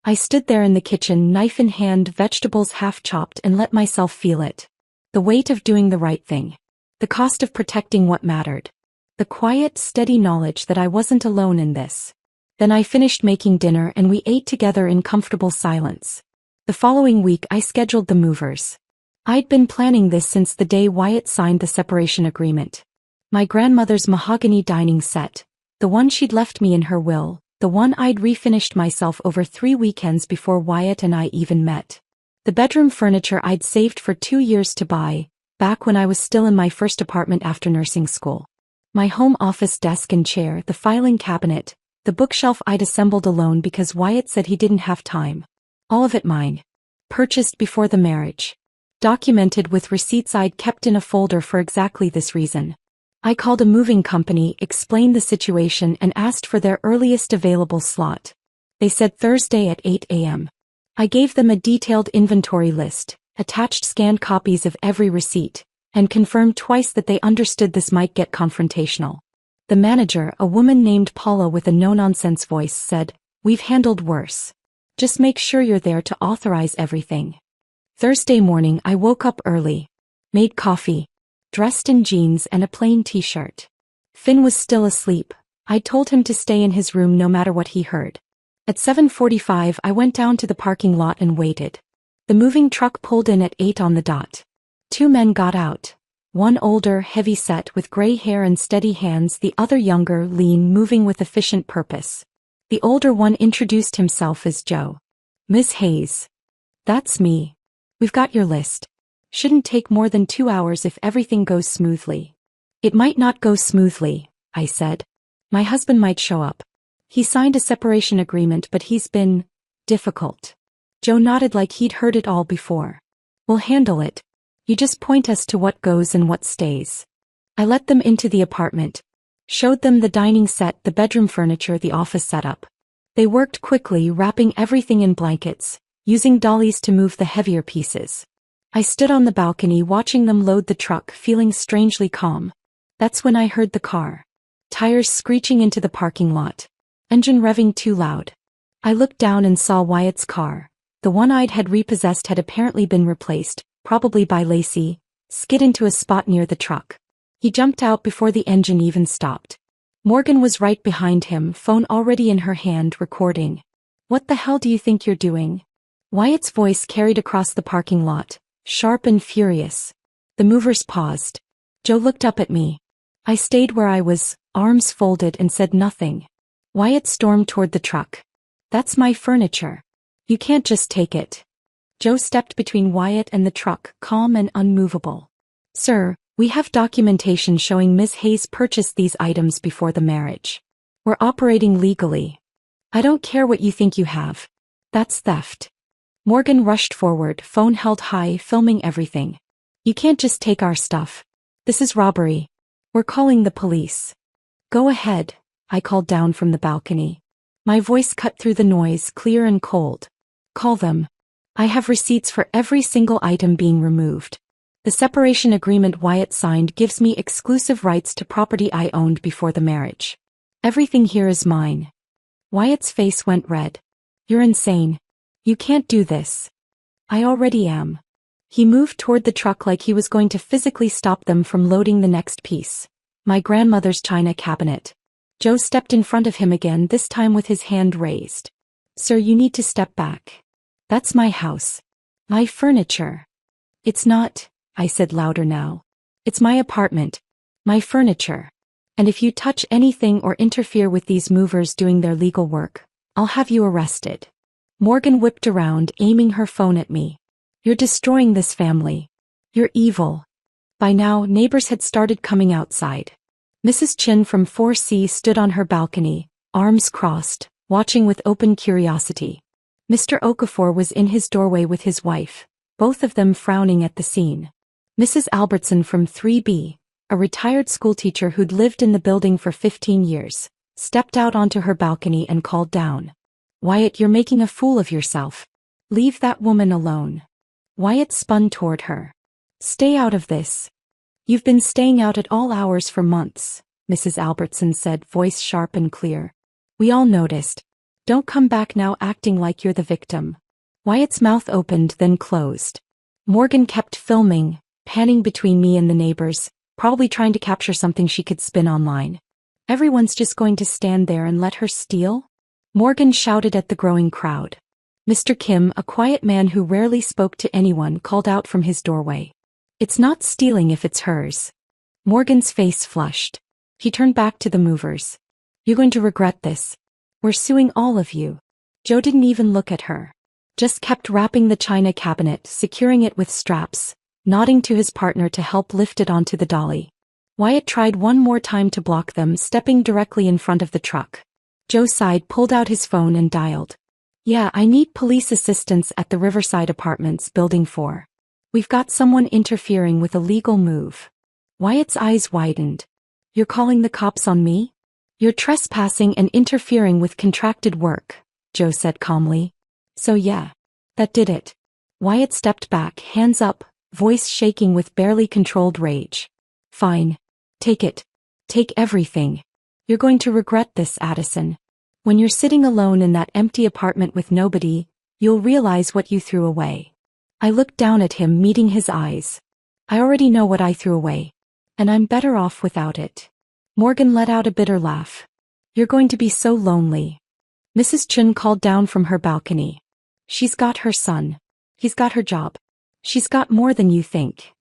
I stood there in the kitchen, knife in hand, vegetables half chopped, and let myself feel it. The weight of doing the right thing. The cost of protecting what mattered. The quiet, steady knowledge that I wasn't alone in this. Then I finished making dinner and we ate together in comfortable silence. The following week I scheduled the movers. I'd been planning this since the day Wyatt signed the separation agreement. My grandmother's mahogany dining set, the one she'd left me in her will, the one I'd refinished myself over 3 weekends before Wyatt and I even met. The bedroom furniture I'd saved for 2 years to buy, back when I was still in my first apartment after nursing school. My home office desk and chair, the filing cabinet, the bookshelf I'd assembled alone because Wyatt said he didn't have time. All of it mine. Purchased before the marriage. Documented with receipts I'd kept in a folder for exactly this reason. I called a moving company, explained the situation and asked for their earliest available slot. They said Thursday at 8 a.m. I gave them a detailed inventory list, attached scanned copies of every receipt, and confirmed twice that they understood this might get confrontational. The manager, a woman named Paula with a no-nonsense voice, said, "We've handled worse. Just make sure you're there to authorize everything." Thursday morning I woke up early. Made coffee. Dressed in jeans and a plain t-shirt. Finn was still asleep. I told him to stay in his room no matter what he heard. At 7:45 I went down to the parking lot and waited. The moving truck pulled in at 8 on the dot. 2 men got out. One older, heavy-set with gray hair and steady hands, the other younger, lean, moving with efficient purpose. The older one introduced himself as Joe. "Miss Hayes." "That's me. We've got your list." Shouldn't take more than 2 hours if everything goes smoothly. It might not go smoothly, I said. My husband might show up. He signed a separation agreement, but he's been difficult. Joe nodded like he'd heard it all before. We'll handle it. You just point us to what goes and what stays. I let them into the apartment. Showed them the dining set, the bedroom furniture, the office setup. They worked quickly, wrapping everything in blankets, using dollies to move the heavier pieces. I stood on the balcony watching them load the truck, feeling strangely calm. That's when I heard the car. Tires screeching into the parking lot. Engine revving too loud. I looked down and saw Wyatt's car. The one I'd had repossessed had apparently been replaced, probably by Lacey, skid into a spot near the truck. He jumped out before the engine even stopped. Morgan was right behind him, phone already in her hand, recording. What the hell do you think you're doing? Wyatt's voice carried across the parking lot, sharp and furious. The movers paused. Joe looked up at me. I stayed where I was, arms folded, and said nothing. Wyatt stormed toward the truck. That's my furniture. You can't just take it. Joe stepped between Wyatt and the truck, calm and unmovable. Sir, we have documentation showing Ms. Hayes purchased these items before the marriage. We're operating legally. I don't care what you think you have. That's theft. Morgan rushed forward, phone held high, filming everything. You can't just take our stuff. This is robbery. We're calling the police. Go ahead, I called down from the balcony. My voice cut through the noise, clear and cold. Call them. I have receipts for every single item being removed. The separation agreement Wyatt signed gives me exclusive rights to property I owned before the marriage. Everything here is mine. Wyatt's face went red. You're insane. You can't do this. I already am. He moved toward the truck like he was going to physically stop them from loading the next piece. My grandmother's china cabinet. Joe stepped in front of him again, this time with his hand raised. Sir, you need to step back. That's my house. My furniture. It's not, I said louder now. It's my apartment. My furniture. And if you touch anything or interfere with these movers doing their legal work, I'll have you arrested. Morgan whipped around, aiming her phone at me. You're destroying this family. You're evil. By now, neighbors had started coming outside. Mrs. Chin from 4C stood on her balcony, arms crossed, watching with open curiosity. Mr. Okafor was in his doorway with his wife, both of them frowning at the scene. Mrs. Albertson from 3B, a retired schoolteacher who'd lived in the building for 15 years, stepped out onto her balcony and called down. Wyatt, you're making a fool of yourself. Leave that woman alone. Wyatt spun toward her. Stay out of this. You've been staying out at all hours for months, Mrs. Albertson said, voice sharp and clear. We all noticed. Don't come back now acting like you're the victim. Wyatt's mouth opened then closed. Morgan kept filming, panning between me and the neighbors, probably trying to capture something she could spin online. Everyone's just going to stand there and let her steal? Morgan shouted at the growing crowd. Mr. Kim, a quiet man who rarely spoke to anyone, called out from his doorway. It's not stealing if it's hers. Morgan's face flushed. He turned back to the movers. You're going to regret this. We're suing all of you. Joe didn't even look at her. Just kept wrapping the china cabinet, securing it with straps, nodding to his partner to help lift it onto the dolly. Wyatt tried one more time to block them, stepping directly in front of the truck. Joe sighed, pulled out his phone and dialed. Yeah, I need police assistance at the Riverside Apartments, Building 4. We've got someone interfering with a legal move. Wyatt's eyes widened. You're calling the cops on me? You're trespassing and interfering with contracted work, Joe said calmly. So yeah, that did it. Wyatt stepped back, hands up, voice shaking with barely controlled rage. Fine. Take it. Take everything. You're going to regret this, Addison. When you're sitting alone in that empty apartment with nobody, you'll realize what you threw away. I looked down at him, meeting his eyes. I already know what I threw away. And I'm better off without it. Morgan let out a bitter laugh. You're going to be so lonely. Mrs. Chun called down from her balcony. She's got her son. He's got her job. She's got more than you think.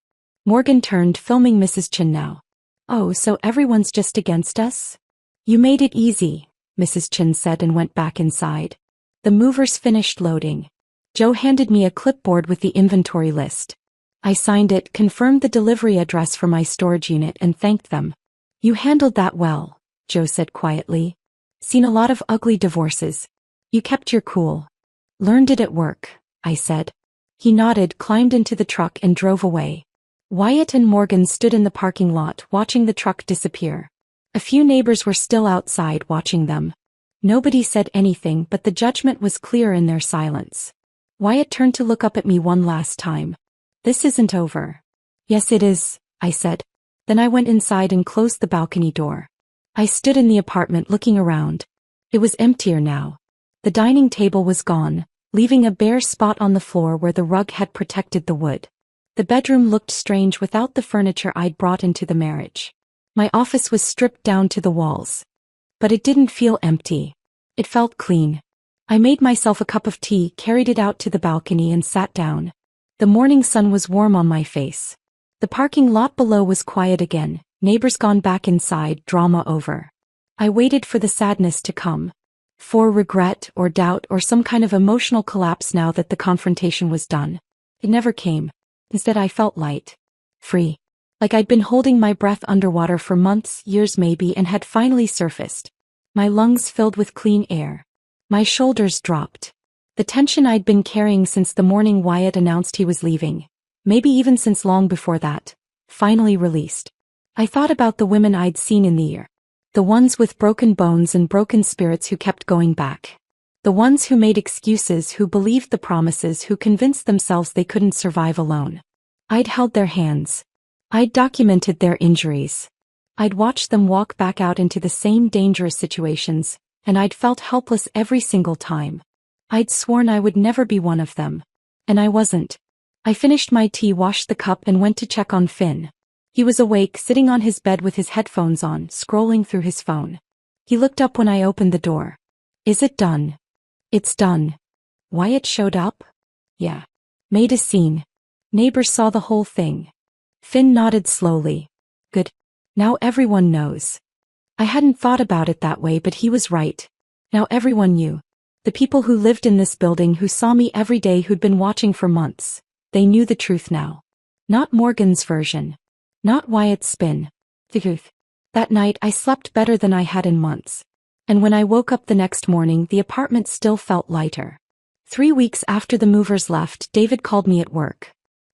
Morgan turned, filming Mrs. Chun now. Oh, so everyone's just against us? You made it easy, Mrs. Chun said and went back inside. The movers finished loading. Joe handed me a clipboard with the inventory list. I signed it, confirmed the delivery address for my storage unit, and thanked them. You handled that well, Joe said quietly. Seen a lot of ugly divorces. You kept your cool. Learned it at work, I said. He nodded, climbed into the truck, and drove away. Wyatt and Morgan stood in the parking lot watching the truck disappear. A few neighbors were still outside watching them. Nobody said anything, but the judgment was clear in their silence. Wyatt turned to look up at me one last time. This isn't over. Yes, it is, I said. Then I went inside and closed the balcony door. I stood in the apartment looking around. It was emptier now. The dining table was gone, leaving a bare spot on the floor where the rug had protected the wood. The bedroom looked strange without the furniture I'd brought into the marriage. My office was stripped down to the walls. But it didn't feel empty. It felt clean. I made myself a cup of tea, carried it out to the balcony, and sat down. The morning sun was warm on my face. The parking lot below was quiet again, neighbors gone back inside, drama over. I waited for the sadness to come. For regret or doubt or some kind of emotional collapse now that the confrontation was done. It never came. Instead, I felt light. Free. Like I'd been holding my breath underwater for months, years maybe, and had finally surfaced. My lungs filled with clean air. My shoulders dropped. The tension I'd been carrying since the morning Wyatt announced he was leaving, maybe even since long before that, finally released. I thought about the women I'd seen in the year. The ones with broken bones and broken spirits who kept going back. The ones who made excuses, who believed the promises, who convinced themselves they couldn't survive alone. I'd held their hands. I'd documented their injuries. I'd watched them walk back out into the same dangerous situations, and I'd felt helpless every single time. I'd sworn I would never be one of them. And I wasn't. I finished my tea, washed the cup, and went to check on Finn. He was awake, sitting on his bed with his headphones on, scrolling through his phone. He looked up when I opened the door. Is it done? It's done. Wyatt showed up? Yeah. Made a scene. Neighbors saw the whole thing. Finn nodded slowly. Good. Now everyone knows. I hadn't thought about it that way, but he was right. Now everyone knew. The people who lived in this building, who saw me every day, who'd been watching for months, they knew the truth now. Not Morgan's version. Not Wyatt's spin. The truth. That night I slept better than I had in months. And when I woke up the next morning, the apartment still felt lighter. 3 weeks after the movers left, David called me at work.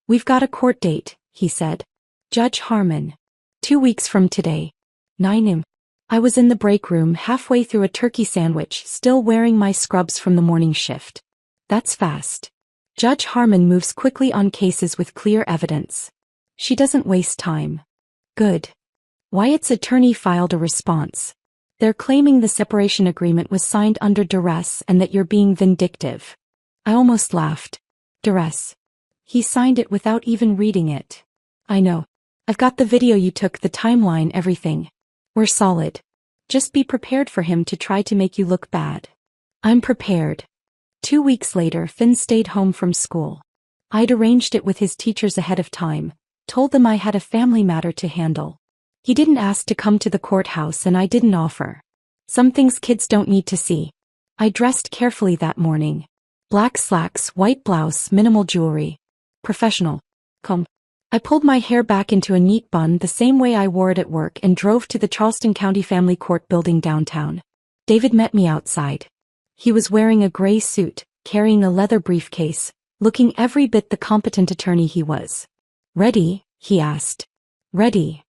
We've got a court date, he said. Judge Harmon. 2 weeks from today. 9 a.m. I was in the break room halfway through a turkey sandwich, still wearing my scrubs from the morning shift. That's fast. Judge Harmon moves quickly on cases with clear evidence. She doesn't waste time. Good. Wyatt's attorney filed a response. They're claiming the separation agreement was signed under duress and that you're being vindictive. I almost laughed. Duress. He signed it without even reading it. I know. I've got the video you took, the timeline, everything. We're solid. Just be prepared for him to try to make you look bad. I'm prepared. 2 weeks later, Finn stayed home from school. I'd arranged it with his teachers ahead of time, told them I had a family matter to handle. He didn't ask to come to the courthouse, and I didn't offer. Some things kids don't need to see. I dressed carefully that morning. Black slacks, white blouse, minimal jewelry. Professional. Comb. I pulled my hair back into a neat bun the same way I wore it at work and drove to the Charleston County Family Court building downtown. David met me outside. He was wearing a gray suit, carrying a leather briefcase, looking every bit the competent attorney he was. Ready? He asked. Ready.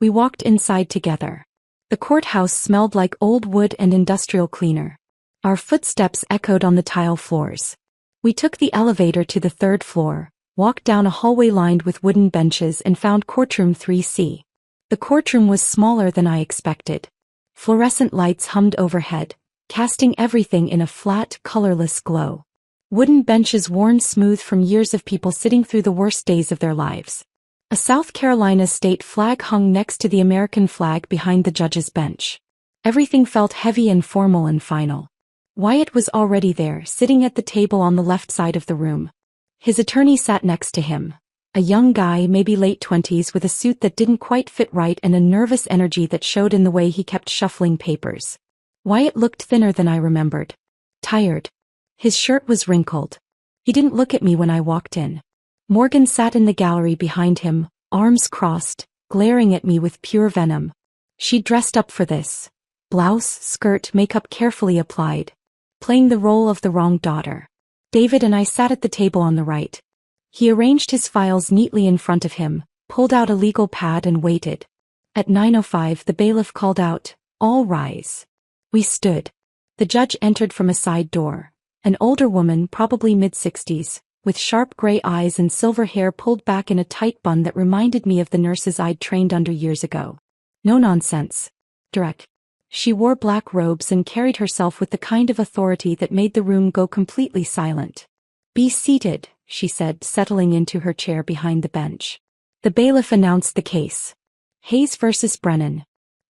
We walked inside together. The courthouse smelled like old wood and industrial cleaner. Our footsteps echoed on the tile floors. We took the elevator to the 3rd floor, walked down a hallway lined with wooden benches, and found courtroom 3C. The courtroom was smaller than I expected. Fluorescent lights hummed overhead, casting everything in a flat, colorless glow. Wooden benches worn smooth from years of people sitting through the worst days of their lives. A South Carolina state flag hung next to the American flag behind the judge's bench. Everything felt heavy and formal and final. Wyatt was already there, sitting at the table on the left side of the room. His attorney sat next to him. A young guy, maybe late 20s, with a suit that didn't quite fit right and a nervous energy that showed in the way he kept shuffling papers. Wyatt looked thinner than I remembered. Tired. His shirt was wrinkled. He didn't look at me when I walked in. Morgan sat in the gallery behind him, arms crossed, glaring at me with pure venom. She'd dressed up for this. Blouse, skirt, makeup carefully applied. Playing the role of the wrong daughter. David and I sat at the table on the right. He arranged his files neatly in front of him, pulled out a legal pad and waited. At 9:05 the bailiff called out, "All rise." We stood. The judge entered from a side door. An older woman, probably mid-60s, with sharp gray eyes and silver hair pulled back in a tight bun that reminded me of the nurses I'd trained under years ago. No nonsense. Direct. She wore black robes and carried herself with the kind of authority that made the room go completely silent. "Be seated," she said, settling into her chair behind the bench. The bailiff announced the case. Hayes versus Brennan.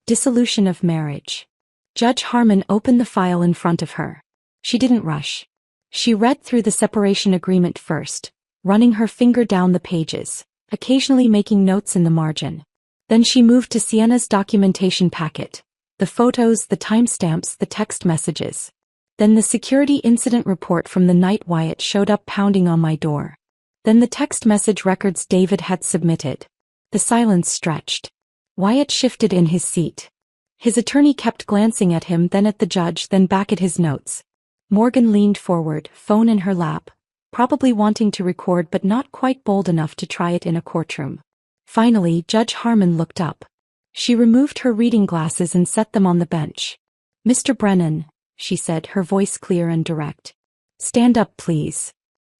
Dissolution of marriage. Judge Harmon opened the file in front of her. She didn't rush. She read through the separation agreement first, running her finger down the pages, occasionally making notes in the margin. Then she moved to Sienna's documentation packet. The photos, the timestamps, the text messages. Then the security incident report from the night Wyatt showed up pounding on my door. Then the text message records David had submitted. The silence stretched. Wyatt shifted in his seat. His attorney kept glancing at him, then at the judge, then back at his notes. Morgan leaned forward, phone in her lap, probably wanting to record but not quite bold enough to try it in a courtroom. Finally, Judge Harmon looked up. She removed her reading glasses and set them on the bench. "Mr. Brennan," she said, her voice clear and direct. "Stand up, please."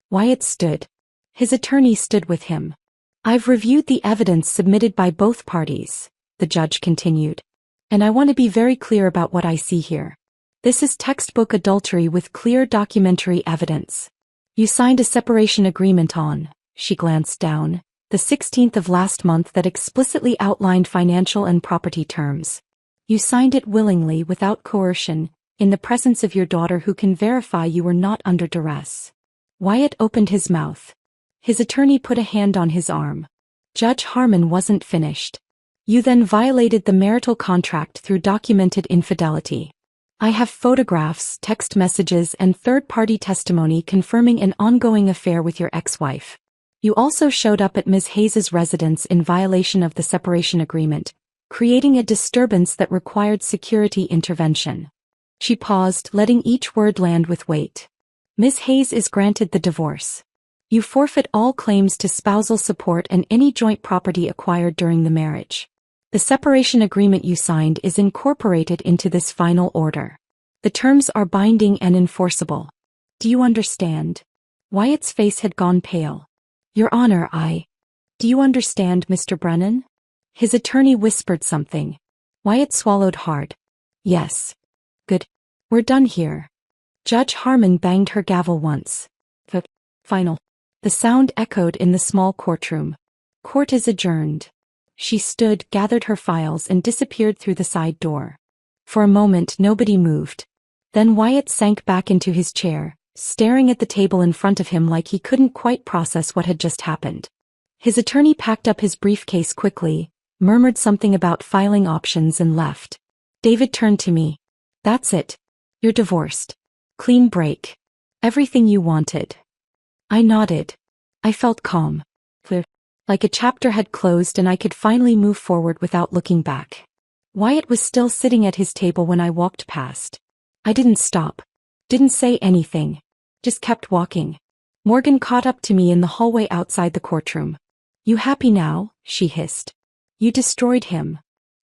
Wyatt stood. His attorney stood with him. "I've reviewed the evidence submitted by both parties," the judge continued. "And I want to be very clear about what I see here. This is textbook adultery with clear documentary evidence. You signed a separation agreement on," she glanced down, "the 16th of last month that explicitly outlined financial and property terms. You signed it willingly, without coercion, in the presence of your daughter who can verify you were not under duress." Wyatt opened his mouth. His attorney put a hand on his arm. Judge Harmon wasn't finished. "You then violated the marital contract through documented infidelity. I have photographs, text messages, and third-party testimony confirming an ongoing affair with your ex-wife. You also showed up at Ms. Hayes's residence in violation of the separation agreement, creating a disturbance that required security intervention." She paused, letting each word land with weight. "Ms. Hayes is granted the divorce. You forfeit all claims to spousal support and any joint property acquired during the marriage. The separation agreement you signed is incorporated into this final order. The terms are binding and enforceable. Do you understand?" Wyatt's face had gone pale. "Your Honor, Do you understand, Mr. Brennan?" His attorney whispered something. Wyatt swallowed hard. "Yes." "Good. We're done here." Judge Harmon banged her gavel once. Final. The sound echoed in the small courtroom. "Court is adjourned." She stood, gathered her files, and disappeared through the side door. For a moment nobody moved. Then Wyatt sank back into his chair, staring at the table in front of him like he couldn't quite process what had just happened. His attorney packed up his briefcase quickly, murmured something about filing options and left. David turned to me. "That's it. You're divorced. Clean break. Everything you wanted." I nodded. I felt calm. Like a chapter had closed and I could finally move forward without looking back. Wyatt was still sitting at his table when I walked past. I didn't stop. Didn't say anything. Just kept walking. Morgan caught up to me in the hallway outside the courtroom. "You happy now?" she hissed. "You destroyed him."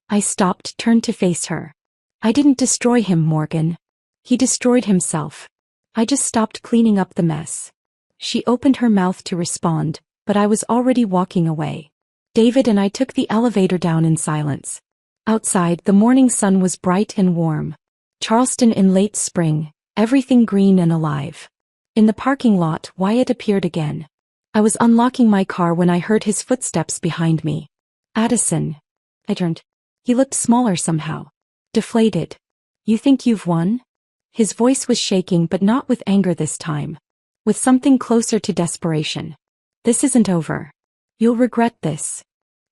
I stopped, turned to face her. "I didn't destroy him, Morgan. He destroyed himself. I just stopped cleaning up the mess." She opened her mouth to respond, but I was already walking away. David and I took the elevator down in silence. Outside, the morning sun was bright and warm. Charleston in late spring, everything green and alive. In the parking lot, Wyatt appeared again. I was unlocking my car when I heard his footsteps behind me. "Addison." I turned. He looked smaller somehow. Deflated. "You think you've won?" His voice was shaking, but not with anger this time. With something closer to desperation. "This isn't over. You'll regret this."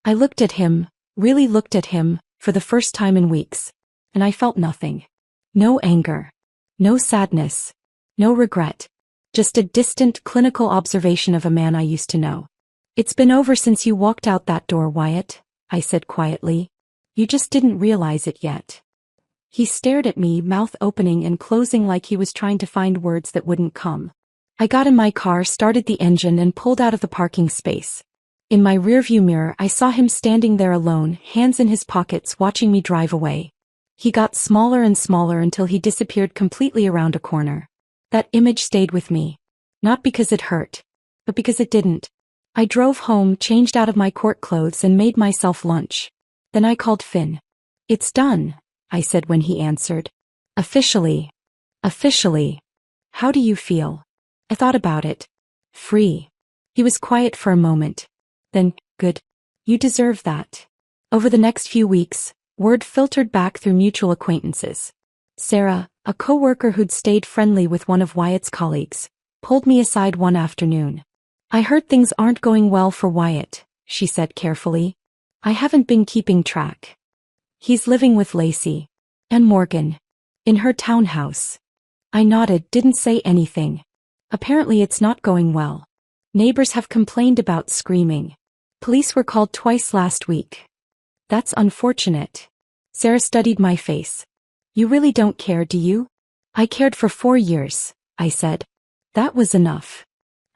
I looked at him, really looked at him, for the first time in weeks. And I felt nothing. No anger. No sadness. No regret. Just a distant clinical observation of a man I used to know. It's been over since you walked out that door, Wyatt, I said quietly. You just didn't realize it yet. He stared at me, mouth opening and closing like he was trying to find words that wouldn't come. I got in my car, started the engine and pulled out of the parking space. In my rearview mirror I saw him standing there alone, hands in his pockets, watching me drive away. He got smaller and smaller until he disappeared completely around a corner. That image stayed with me. Not because it hurt, but because it didn't. I drove home, changed out of my court clothes and made myself lunch. Then I called Finn. It's done, I said when he answered. Officially. Officially. How do you feel? I thought about it. Free. He was quiet for a moment. Then, good. You deserve that. Over the next few weeks, word filtered back through mutual acquaintances. Sarah, a coworker who'd stayed friendly with one of Wyatt's colleagues, pulled me aside one afternoon. I heard things aren't going well for Wyatt, she said carefully. I haven't been keeping track. He's living with Lacey. And Morgan. In her townhouse. I nodded, didn't say anything. Apparently it's not going well. Neighbors have complained about screaming. Police were called twice last week. That's unfortunate. Sarah studied my face. You really don't care, do you? I cared for 4 years, I said. That was enough.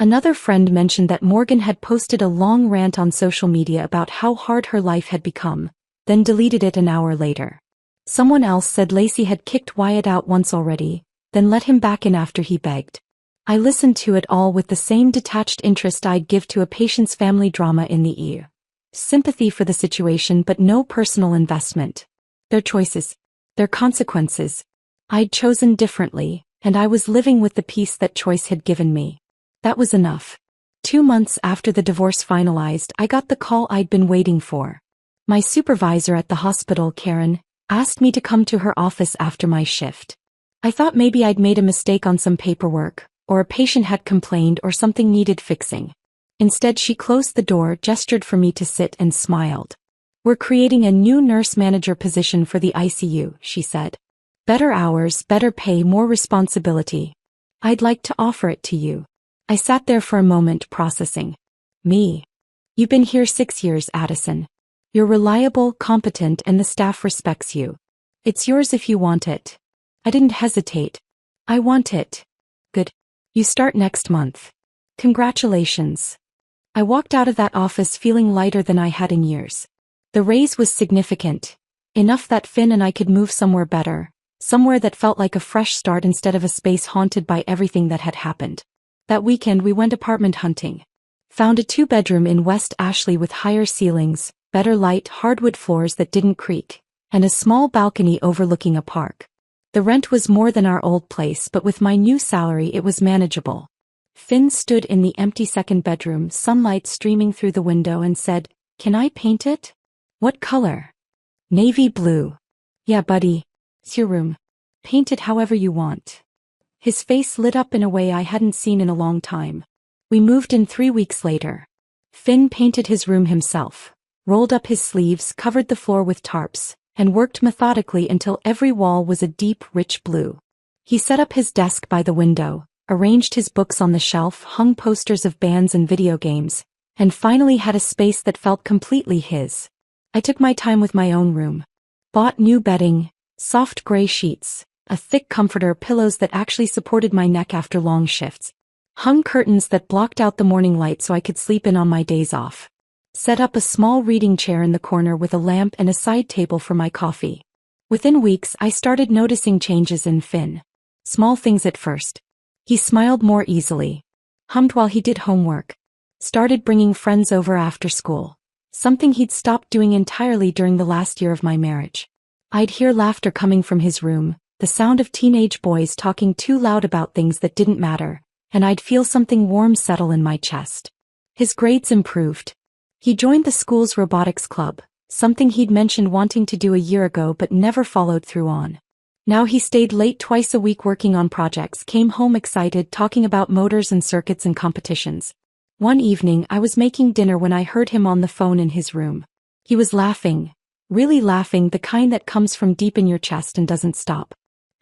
Another friend mentioned that Morgan had posted a long rant on social media about how hard her life had become, then deleted it an hour later. Someone else said Lacey had kicked Wyatt out once already, then let him back in after he begged. I listened to it all with the same detached interest I'd give to a patient's family drama in the ear. Sympathy for the situation but no personal investment. Their choices. Their consequences. I'd chosen differently, and I was living with the peace that choice had given me. That was enough. 2 months after the divorce finalized, I got the call I'd been waiting for. My supervisor at the hospital, Karen, asked me to come to her office after my shift. I thought maybe I'd made a mistake on some paperwork, or a patient had complained or something needed fixing. Instead, she closed the door, gestured for me to sit and smiled. We're creating a new nurse manager position for the ICU, she said. Better hours, better pay, more responsibility. I'd like to offer it to you. I sat there for a moment, processing. Me. You've been here 6 years, Addison. You're reliable, competent, and the staff respects you. It's yours if you want it. I didn't hesitate. I want it. Good. You start next month. Congratulations. I walked out of that office feeling lighter than I had in years. The raise was significant. Enough that Finn and I could move somewhere better, somewhere that felt like a fresh start instead of a space haunted by everything that had happened. That weekend we went apartment hunting. Found a 2-bedroom in West Ashley with higher ceilings, better light, hardwood floors that didn't creak, and a small balcony overlooking a park. The rent was more than our old place, but with my new salary it was manageable. Finn stood in the empty 2nd bedroom, sunlight streaming through the window, and said, "Can I paint it?" "What color?" "Navy blue." "Yeah, buddy. It's your room. Paint it however you want." His face lit up in a way I hadn't seen in a long time. We moved in 3 weeks later. Finn painted his room himself, rolled up his sleeves, covered the floor with tarps, and worked methodically until every wall was a deep, rich blue. He set up his desk by the window, arranged his books on the shelf, hung posters of bands and video games, and finally had a space that felt completely his. I took my time with my own room. Bought new bedding, soft gray sheets, a thick comforter, pillows that actually supported my neck after long shifts. Hung curtains that blocked out the morning light so I could sleep in on my days off. Set up a small reading chair in the corner with a lamp and a side table for my coffee. Within weeks I started noticing changes in Finn. Small things at first. He smiled more easily. Hummed while he did homework. Started bringing friends over after school. Something he'd stopped doing entirely during the last year of my marriage. I'd hear laughter coming from his room, the sound of teenage boys talking too loud about things that didn't matter, and I'd feel something warm settle in my chest. His grades improved. He joined the school's robotics club, something he'd mentioned wanting to do a year ago but never followed through on. Now he stayed late twice a week working on projects, came home excited, talking about motors and circuits and competitions. One evening I was making dinner when I heard him on the phone in his room. He was laughing, really laughing, the kind that comes from deep in your chest and doesn't stop.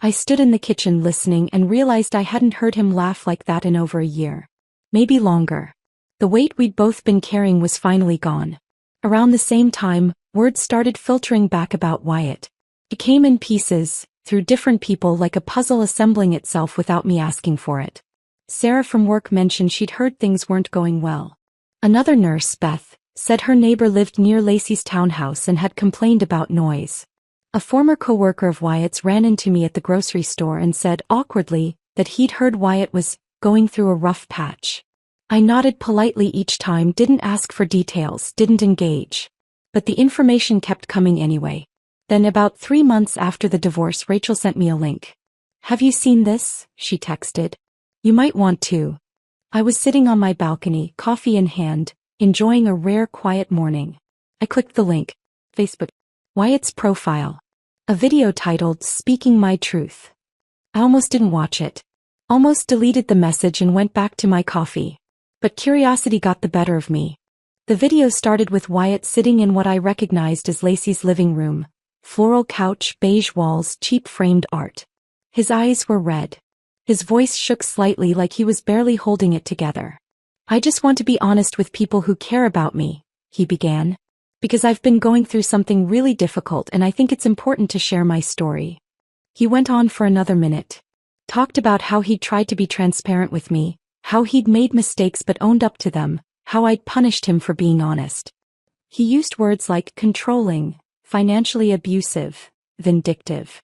I stood in the kitchen listening and realized I hadn't heard him laugh like that in over a year. Maybe longer. The weight we'd both been carrying was finally gone. Around the same time, word started filtering back about Wyatt. It came in pieces, through different people like a puzzle assembling itself without me asking for it. Sarah from work mentioned she'd heard things weren't going well. Another nurse, Beth, said her neighbor lived near Lacey's townhouse and had complained about noise. A former co-worker of Wyatt's ran into me at the grocery store and said, awkwardly, that he'd heard Wyatt was going through a rough patch. I nodded politely each time, didn't ask for details, didn't engage. But the information kept coming anyway. Then about 3 months after the divorce, Rachel sent me a link. Have you seen this? She texted. You might want to. I was sitting on my balcony, coffee in hand, enjoying a rare quiet morning. I clicked the link. Facebook. Wyatt's profile. A video titled, Speaking My Truth. I almost didn't watch it. Almost deleted the message and went back to my coffee. But curiosity got the better of me. The video started with Wyatt sitting in what I recognized as Lacey's living room. Floral couch, beige walls, cheap framed art. His eyes were red. His voice shook slightly like he was barely holding it together. I just want to be honest with people who care about me, he began. Because I've been going through something really difficult and I think it's important to share my story. He went on for another minute. Talked about how he'd tried to be transparent with me, how he'd made mistakes but owned up to them, how I'd punished him for being honest. He used words like controlling, financially abusive, vindictive.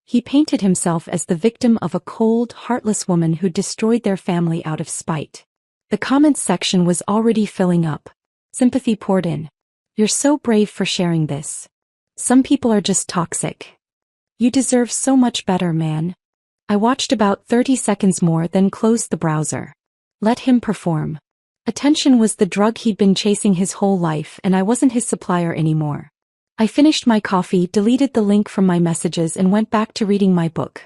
He painted himself as the victim of a cold, heartless woman who destroyed their family out of spite. The comments section was already filling up. Sympathy poured in. You're so brave for sharing this. Some people are just toxic. You deserve so much better, man. I watched about 30 seconds more, then closed the browser. Let him perform. Attention was the drug he'd been chasing his whole life, and I wasn't his supplier anymore. I finished my coffee, deleted the link from my messages and went back to reading my book.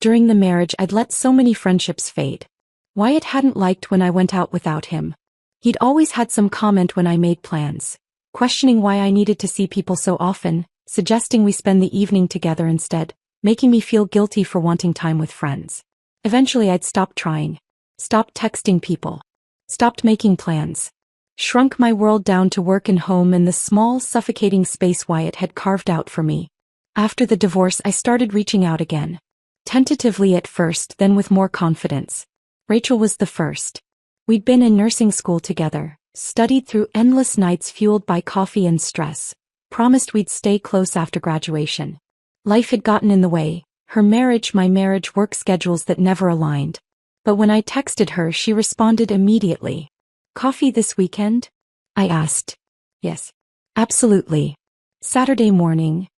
During the marriage I'd let so many friendships fade. Wyatt hadn't liked when I went out without him. He'd always had some comment when I made plans, questioning why I needed to see people so often, suggesting we spend the evening together instead, making me feel guilty for wanting time with friends. Eventually I'd stopped trying. Stopped texting people. Stopped making plans. Shrunk my world down to work and home and the small, suffocating space Wyatt had carved out for me. After the divorce I started reaching out again. Tentatively at first, then with more confidence. Rachel was the first. We'd been in nursing school together, studied through endless nights fueled by coffee and stress, promised we'd stay close after graduation. Life had gotten in the way, her marriage, my marriage, work schedules that never aligned. But when I texted her she responded immediately. Coffee this weekend? I asked. Yes. Absolutely. Saturday morning.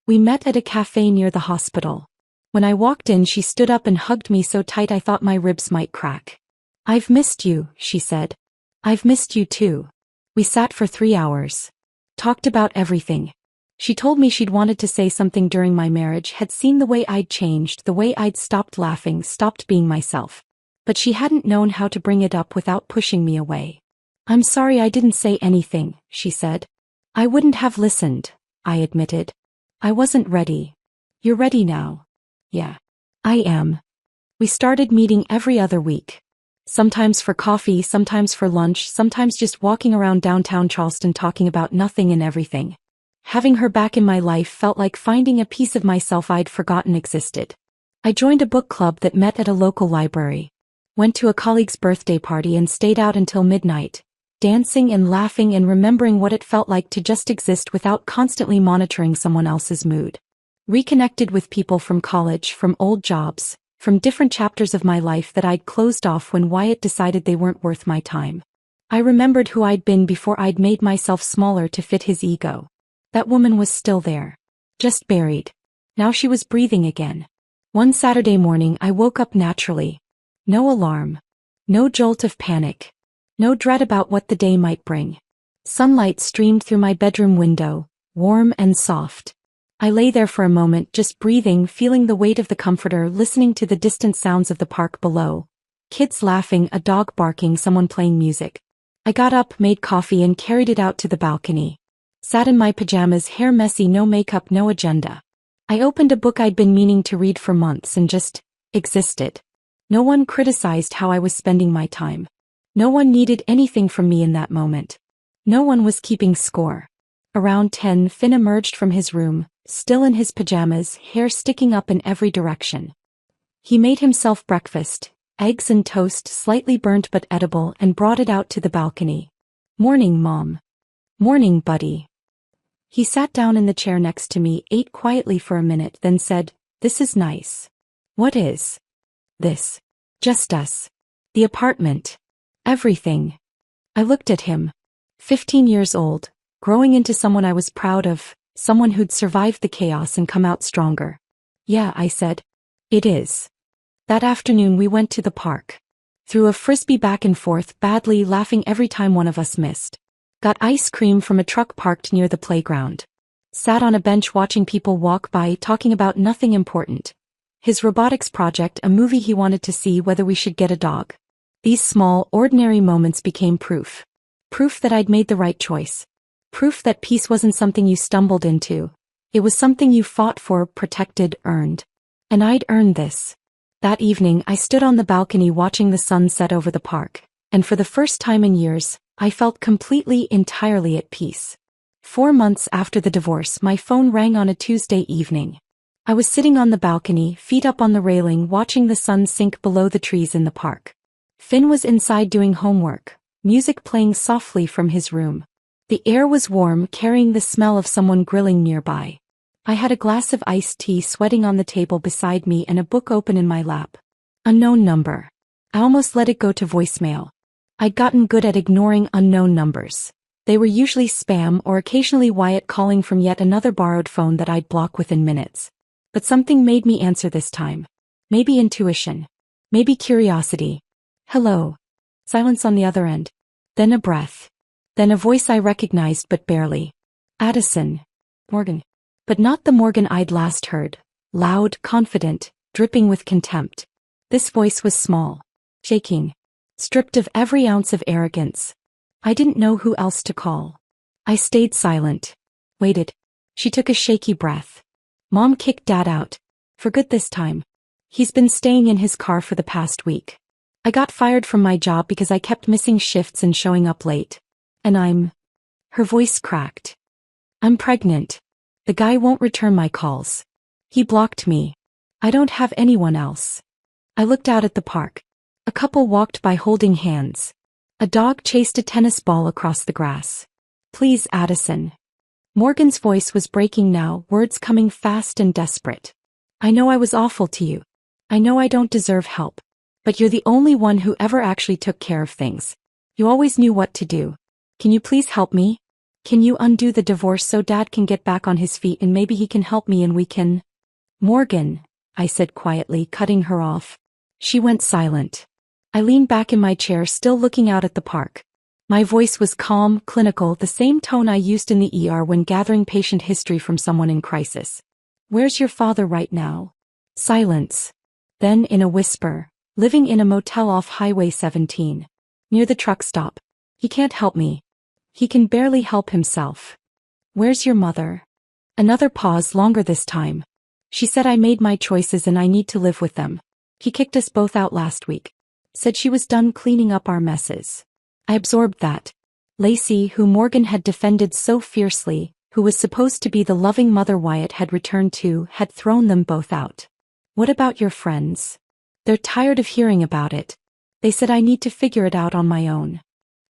We met at a cafe near the hospital. When I walked in she stood up and hugged me so tight I thought my ribs might crack. I've missed you, she said. I've missed you too. We sat for 3 hours. Talked about everything. She told me she'd wanted to say something during my marriage, had seen the way I'd changed, the way I'd stopped laughing, stopped being myself. But she hadn't known how to bring it up without pushing me away. I'm sorry I didn't say anything, she said. I wouldn't have listened, I admitted. I wasn't ready. You're ready now. Yeah. I am. We started meeting every other week. Sometimes for coffee, sometimes for lunch, sometimes just walking around downtown Charleston talking about nothing and everything. Having her back in my life felt like finding a piece of myself I'd forgotten existed. I joined a book club that met at a local library. Went to a colleague's birthday party and stayed out until midnight, dancing and laughing and remembering what it felt like to just exist without constantly monitoring someone else's mood. Reconnected with people from college, from old jobs, from different chapters of my life that I'd closed off when Wyatt decided they weren't worth my time. I remembered who I'd been before I'd made myself smaller to fit his ego. That woman was still there. Just buried. Now she was breathing again. One Saturday morning I woke up naturally. No alarm. No jolt of panic. No dread about what the day might bring. Sunlight streamed through my bedroom window, warm and soft. I lay there for a moment, just breathing, feeling the weight of the comforter, listening to the distant sounds of the park below. Kids laughing, a dog barking, someone playing music. I got up, made coffee and carried it out to the balcony. Sat in my pajamas, hair messy, no makeup, no agenda. I opened a book I'd been meaning to read for months and just existed. No one criticized how I was spending my time. No one needed anything from me in that moment. No one was keeping score. Around 10, Finn emerged from his room, still in his pajamas, hair sticking up in every direction. He made himself breakfast, eggs and toast slightly burnt but edible, and brought it out to the balcony. "Morning, Mom." "Morning, buddy." He sat down in the chair next to me, ate quietly for a minute, then said, "This is nice." "What is this?" "Just us. The apartment. Everything." I looked at him. 15 years old, growing into someone I was proud of, someone who'd survived the chaos and come out stronger. "Yeah," I said. "It is." That afternoon we went to the park. Threw a frisbee back and forth, badly, laughing every time one of us missed. Got ice cream from a truck parked near the playground. Sat on a bench watching people walk by, talking about nothing important. His robotics project, a movie he wanted to see, whether we should get a dog. These small, ordinary moments became proof. Proof that I'd made the right choice. Proof that peace wasn't something you stumbled into. It was something you fought for, protected, earned. And I'd earned this. That evening I stood on the balcony watching the sun set over the park, and for the first time in years, I felt completely, entirely at peace. 4 months after the divorce, my phone rang on a Tuesday evening. I was sitting on the balcony, feet up on the railing, watching the sun sink below the trees in the park. Finn was inside doing homework, music playing softly from his room. The air was warm, carrying the smell of someone grilling nearby. I had a glass of iced tea sweating on the table beside me and a book open in my lap. Unknown number. I almost let it go to voicemail. I'd gotten good at ignoring unknown numbers. They were usually spam or occasionally Wyatt calling from yet another borrowed phone that I'd block within minutes. But something made me answer this time. Maybe intuition. Maybe curiosity. "Hello." Silence on the other end. Then a breath. Then a voice I recognized but barely. "Addison." "Morgan." But not the Morgan I'd last heard. Loud, confident, dripping with contempt. This voice was small. Shaking. Stripped of every ounce of arrogance. I didn't know who else to call. I stayed silent. Waited. She took a shaky breath. "Mom kicked Dad out. For good this time. He's been staying in his car for the past week. I got fired from my job because I kept missing shifts and showing up late. And Her voice cracked. "I'm pregnant. The guy won't return my calls. He blocked me. I don't have anyone else." I looked out at the park. A couple walked by holding hands. A dog chased a tennis ball across the grass. "Please, Addison." Morgan's voice was breaking now, words coming fast and desperate. "I know I was awful to you. I know I don't deserve help. But you're the only one who ever actually took care of things. You always knew what to do. Can you please help me? Can you undo the divorce so Dad can get back on his feet and maybe he can help me and we can—" "Morgan," I said quietly, cutting her off. She went silent. I leaned back in my chair, still looking out at the park. My voice was calm, clinical, the same tone I used in the ER when gathering patient history from someone in crisis. "Where's your father right now?" Silence. Then in a whisper, "Living in a motel off Highway 17. Near the truck stop. He can't help me. He can barely help himself." "Where's your mother?" Another pause, longer this time. "She said I made my choices and I need to live with them. He kicked us both out last week. Said she was done cleaning up our messes." I absorbed that. Lacey, who Morgan had defended so fiercely, who was supposed to be the loving mother Wyatt had returned to, had thrown them both out. "What about your friends?" "They're tired of hearing about it. They said I need to figure it out on my own."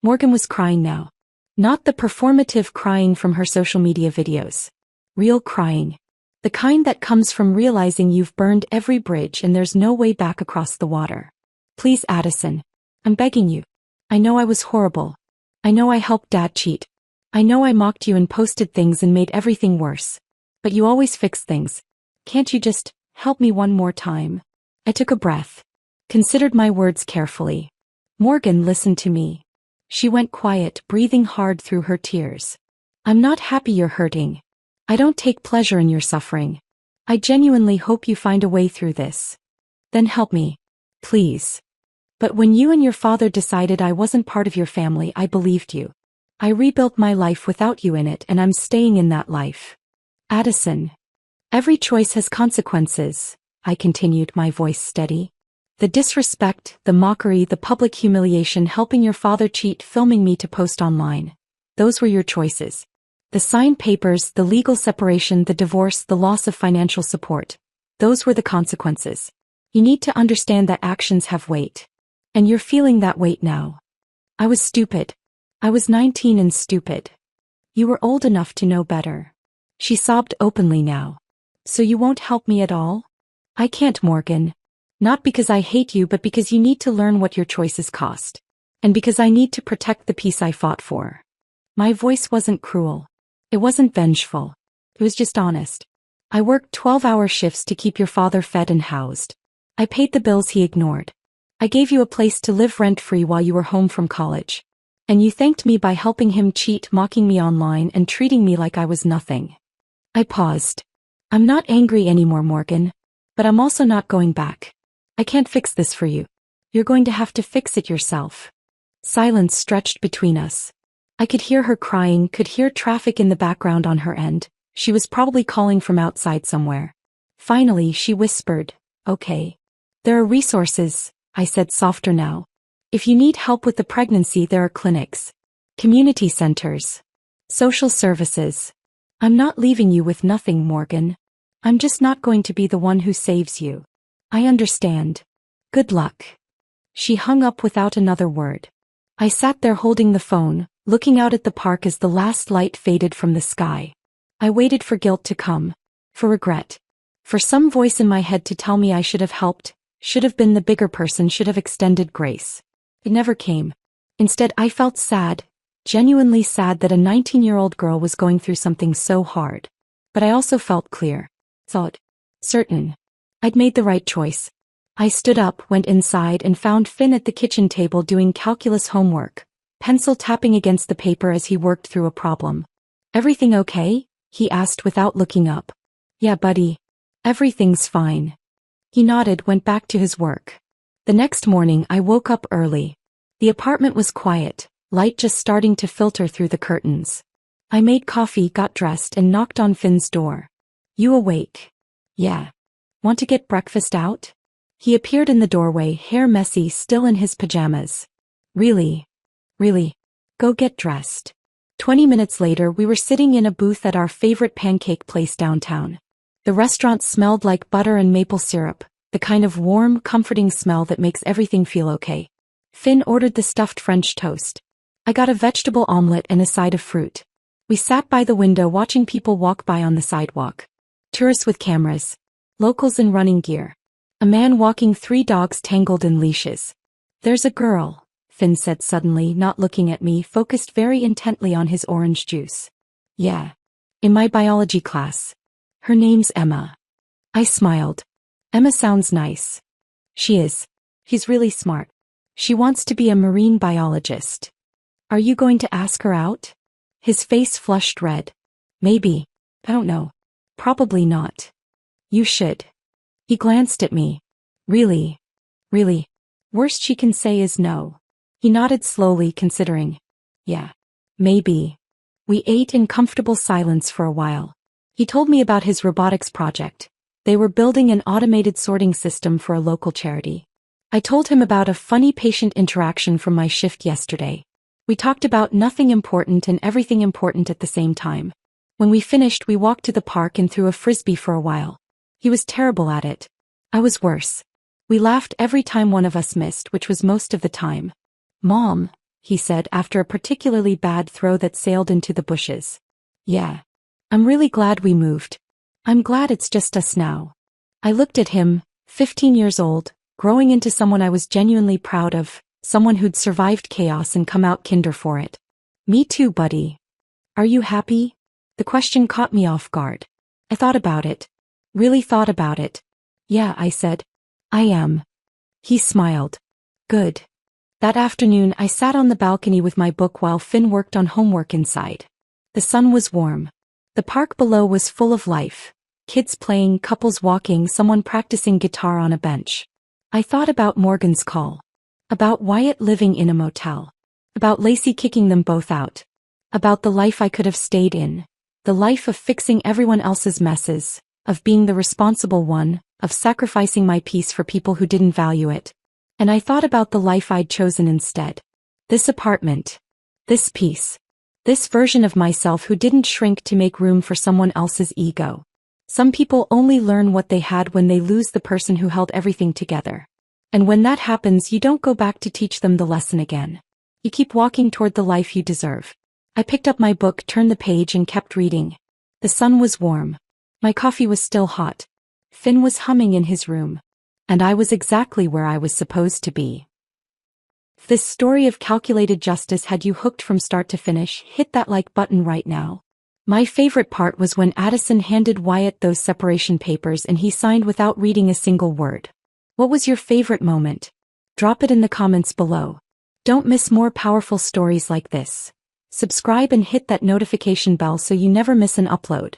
Morgan was crying now. Not the performative crying from her social media videos. Real crying. The kind that comes from realizing you've burned every bridge and there's no way back across the water. "Please, Addison. I'm begging you. I know I was horrible. I know I helped Dad cheat. I know I mocked you and posted things and made everything worse. But you always fix things. Can't you just help me one more time?" I took a breath. Considered my words carefully. Morgan listened to me. She went quiet, breathing hard through her tears. "I'm not happy you're hurting. I don't take pleasure in your suffering. I genuinely hope you find a way through this. Then help me. Please. But when you and your father decided I wasn't part of your family, I believed you. I rebuilt my life without you in it and I'm staying in that life. Addison." Every choice has consequences, I continued, my voice steady. The disrespect, the mockery, the public humiliation, helping your father cheat, filming me to post online. Those were your choices. The signed papers, the legal separation, the divorce, the loss of financial support. Those were the consequences. You need to understand that actions have weight. And you're feeling that weight now. I was stupid. I was 19 and stupid. You were old enough to know better. She sobbed openly now. So you won't help me at all? I can't, Morgan. Not because I hate you, but because you need to learn what your choices cost. And because I need to protect the peace I fought for. My voice wasn't cruel. It wasn't vengeful. It was just honest. I worked 12-hour shifts to keep your father fed and housed. I paid the bills he ignored. I gave you a place to live rent-free while you were home from college. And you thanked me by helping him cheat, mocking me online, and treating me like I was nothing. I paused. I'm not angry anymore, Morgan. But I'm also not going back. I can't fix this for you. You're going to have to fix it yourself. Silence stretched between us. I could hear her crying, could hear traffic in the background on her end. She was probably calling from outside somewhere. Finally, she whispered, "Okay. There are resources," I said softer now. "If you need help with the pregnancy, there are clinics, community centers, social services. I'm not leaving you with nothing, Morgan. I'm just not going to be the one who saves you. I understand. Good luck." She hung up without another word. I sat there holding the phone, looking out at the park as the last light faded from the sky. I waited for guilt to come, for regret, for some voice in my head to tell me I should have helped, should have been the bigger person, should have extended grace. It never came. Instead, I felt sad, genuinely sad that a 19-year-old girl was going through something so hard. But I also felt clear, certain. I'd made the right choice. I stood up, went inside, and found Finn at the kitchen table doing calculus homework, pencil tapping against the paper as he worked through a problem. "Everything okay?" he asked without looking up. "Yeah, buddy. Everything's fine." He nodded, went back to his work. The next morning I woke up early. The apartment was quiet, light just starting to filter through the curtains. I made coffee, got dressed, and knocked on Finn's door. "You awake?" "Yeah. Want to get breakfast out?" He appeared in the doorway, hair messy, still in his pajamas. Really? Go get dressed." 20 minutes later, we were sitting in a booth at our favorite pancake place downtown. The restaurant smelled like butter and maple syrup, the kind of warm, comforting smell that makes everything feel okay. Finn ordered the stuffed French toast. I got a vegetable omelet and a side of fruit. We sat by the window watching people walk by on the sidewalk. Tourists with cameras. Locals in running gear. A man walking 3 dogs tangled in leashes. "There's a girl," Finn said suddenly, not looking at me, focused very intently on his orange juice. "Yeah. In my biology class. Her name's Emma." I smiled. "Emma sounds nice." "She is. She's really smart. She wants to be a marine biologist." "Are you going to ask her out?" His face flushed red. "Maybe. I don't know. Probably not." "You should." He glanced at me. Really? Worst she can say is no." He nodded slowly, considering. "Yeah. Maybe." We ate in comfortable silence for a while. He told me about his robotics project. They were building an automated sorting system for a local charity. I told him about a funny patient interaction from my shift yesterday. We talked about nothing important and everything important at the same time. When we finished, we walked to the park and threw a frisbee for a while. He was terrible at it. I was worse. We laughed every time one of us missed, which was most of the time. "Mom," he said after a particularly bad throw that sailed into the bushes. "Yeah. I'm really glad we moved. I'm glad it's just us now." I looked at him, 15 years old, growing into someone I was genuinely proud of, someone who'd survived chaos and come out kinder for it. "Me too, buddy." "Are you happy?" The question caught me off guard. I thought about it. Really thought about it. "Yeah," I said. "I am." He smiled. "Good." That afternoon, I sat on the balcony with my book while Finn worked on homework inside. The sun was warm. The park below was full of life. Kids playing, couples walking, someone practicing guitar on a bench. I thought about Morgan's call. About Wyatt living in a motel. About Lacey kicking them both out. About the life I could have stayed in. The life of fixing everyone else's messes. of being the responsible one, of sacrificing my peace for people who didn't value it. And I thought about the life I'd chosen instead. This apartment. This peace. This version of myself who didn't shrink to make room for someone else's ego. Some people only learn what they had when they lose the person who held everything together. And when that happens, you don't go back to teach them the lesson again. You keep walking toward the life you deserve. I picked up my book, turned the page, and kept reading. The sun was warm. My coffee was still hot. Finn was humming in his room. And I was exactly where I was supposed to be. If this story of calculated justice had you hooked from start to finish, hit that like button right now. My favorite part was when Addison handed Wyatt those separation papers and he signed without reading a single word. What was your favorite moment? Drop it in the comments below. Don't miss more powerful stories like this. Subscribe and hit that notification bell so you never miss an upload.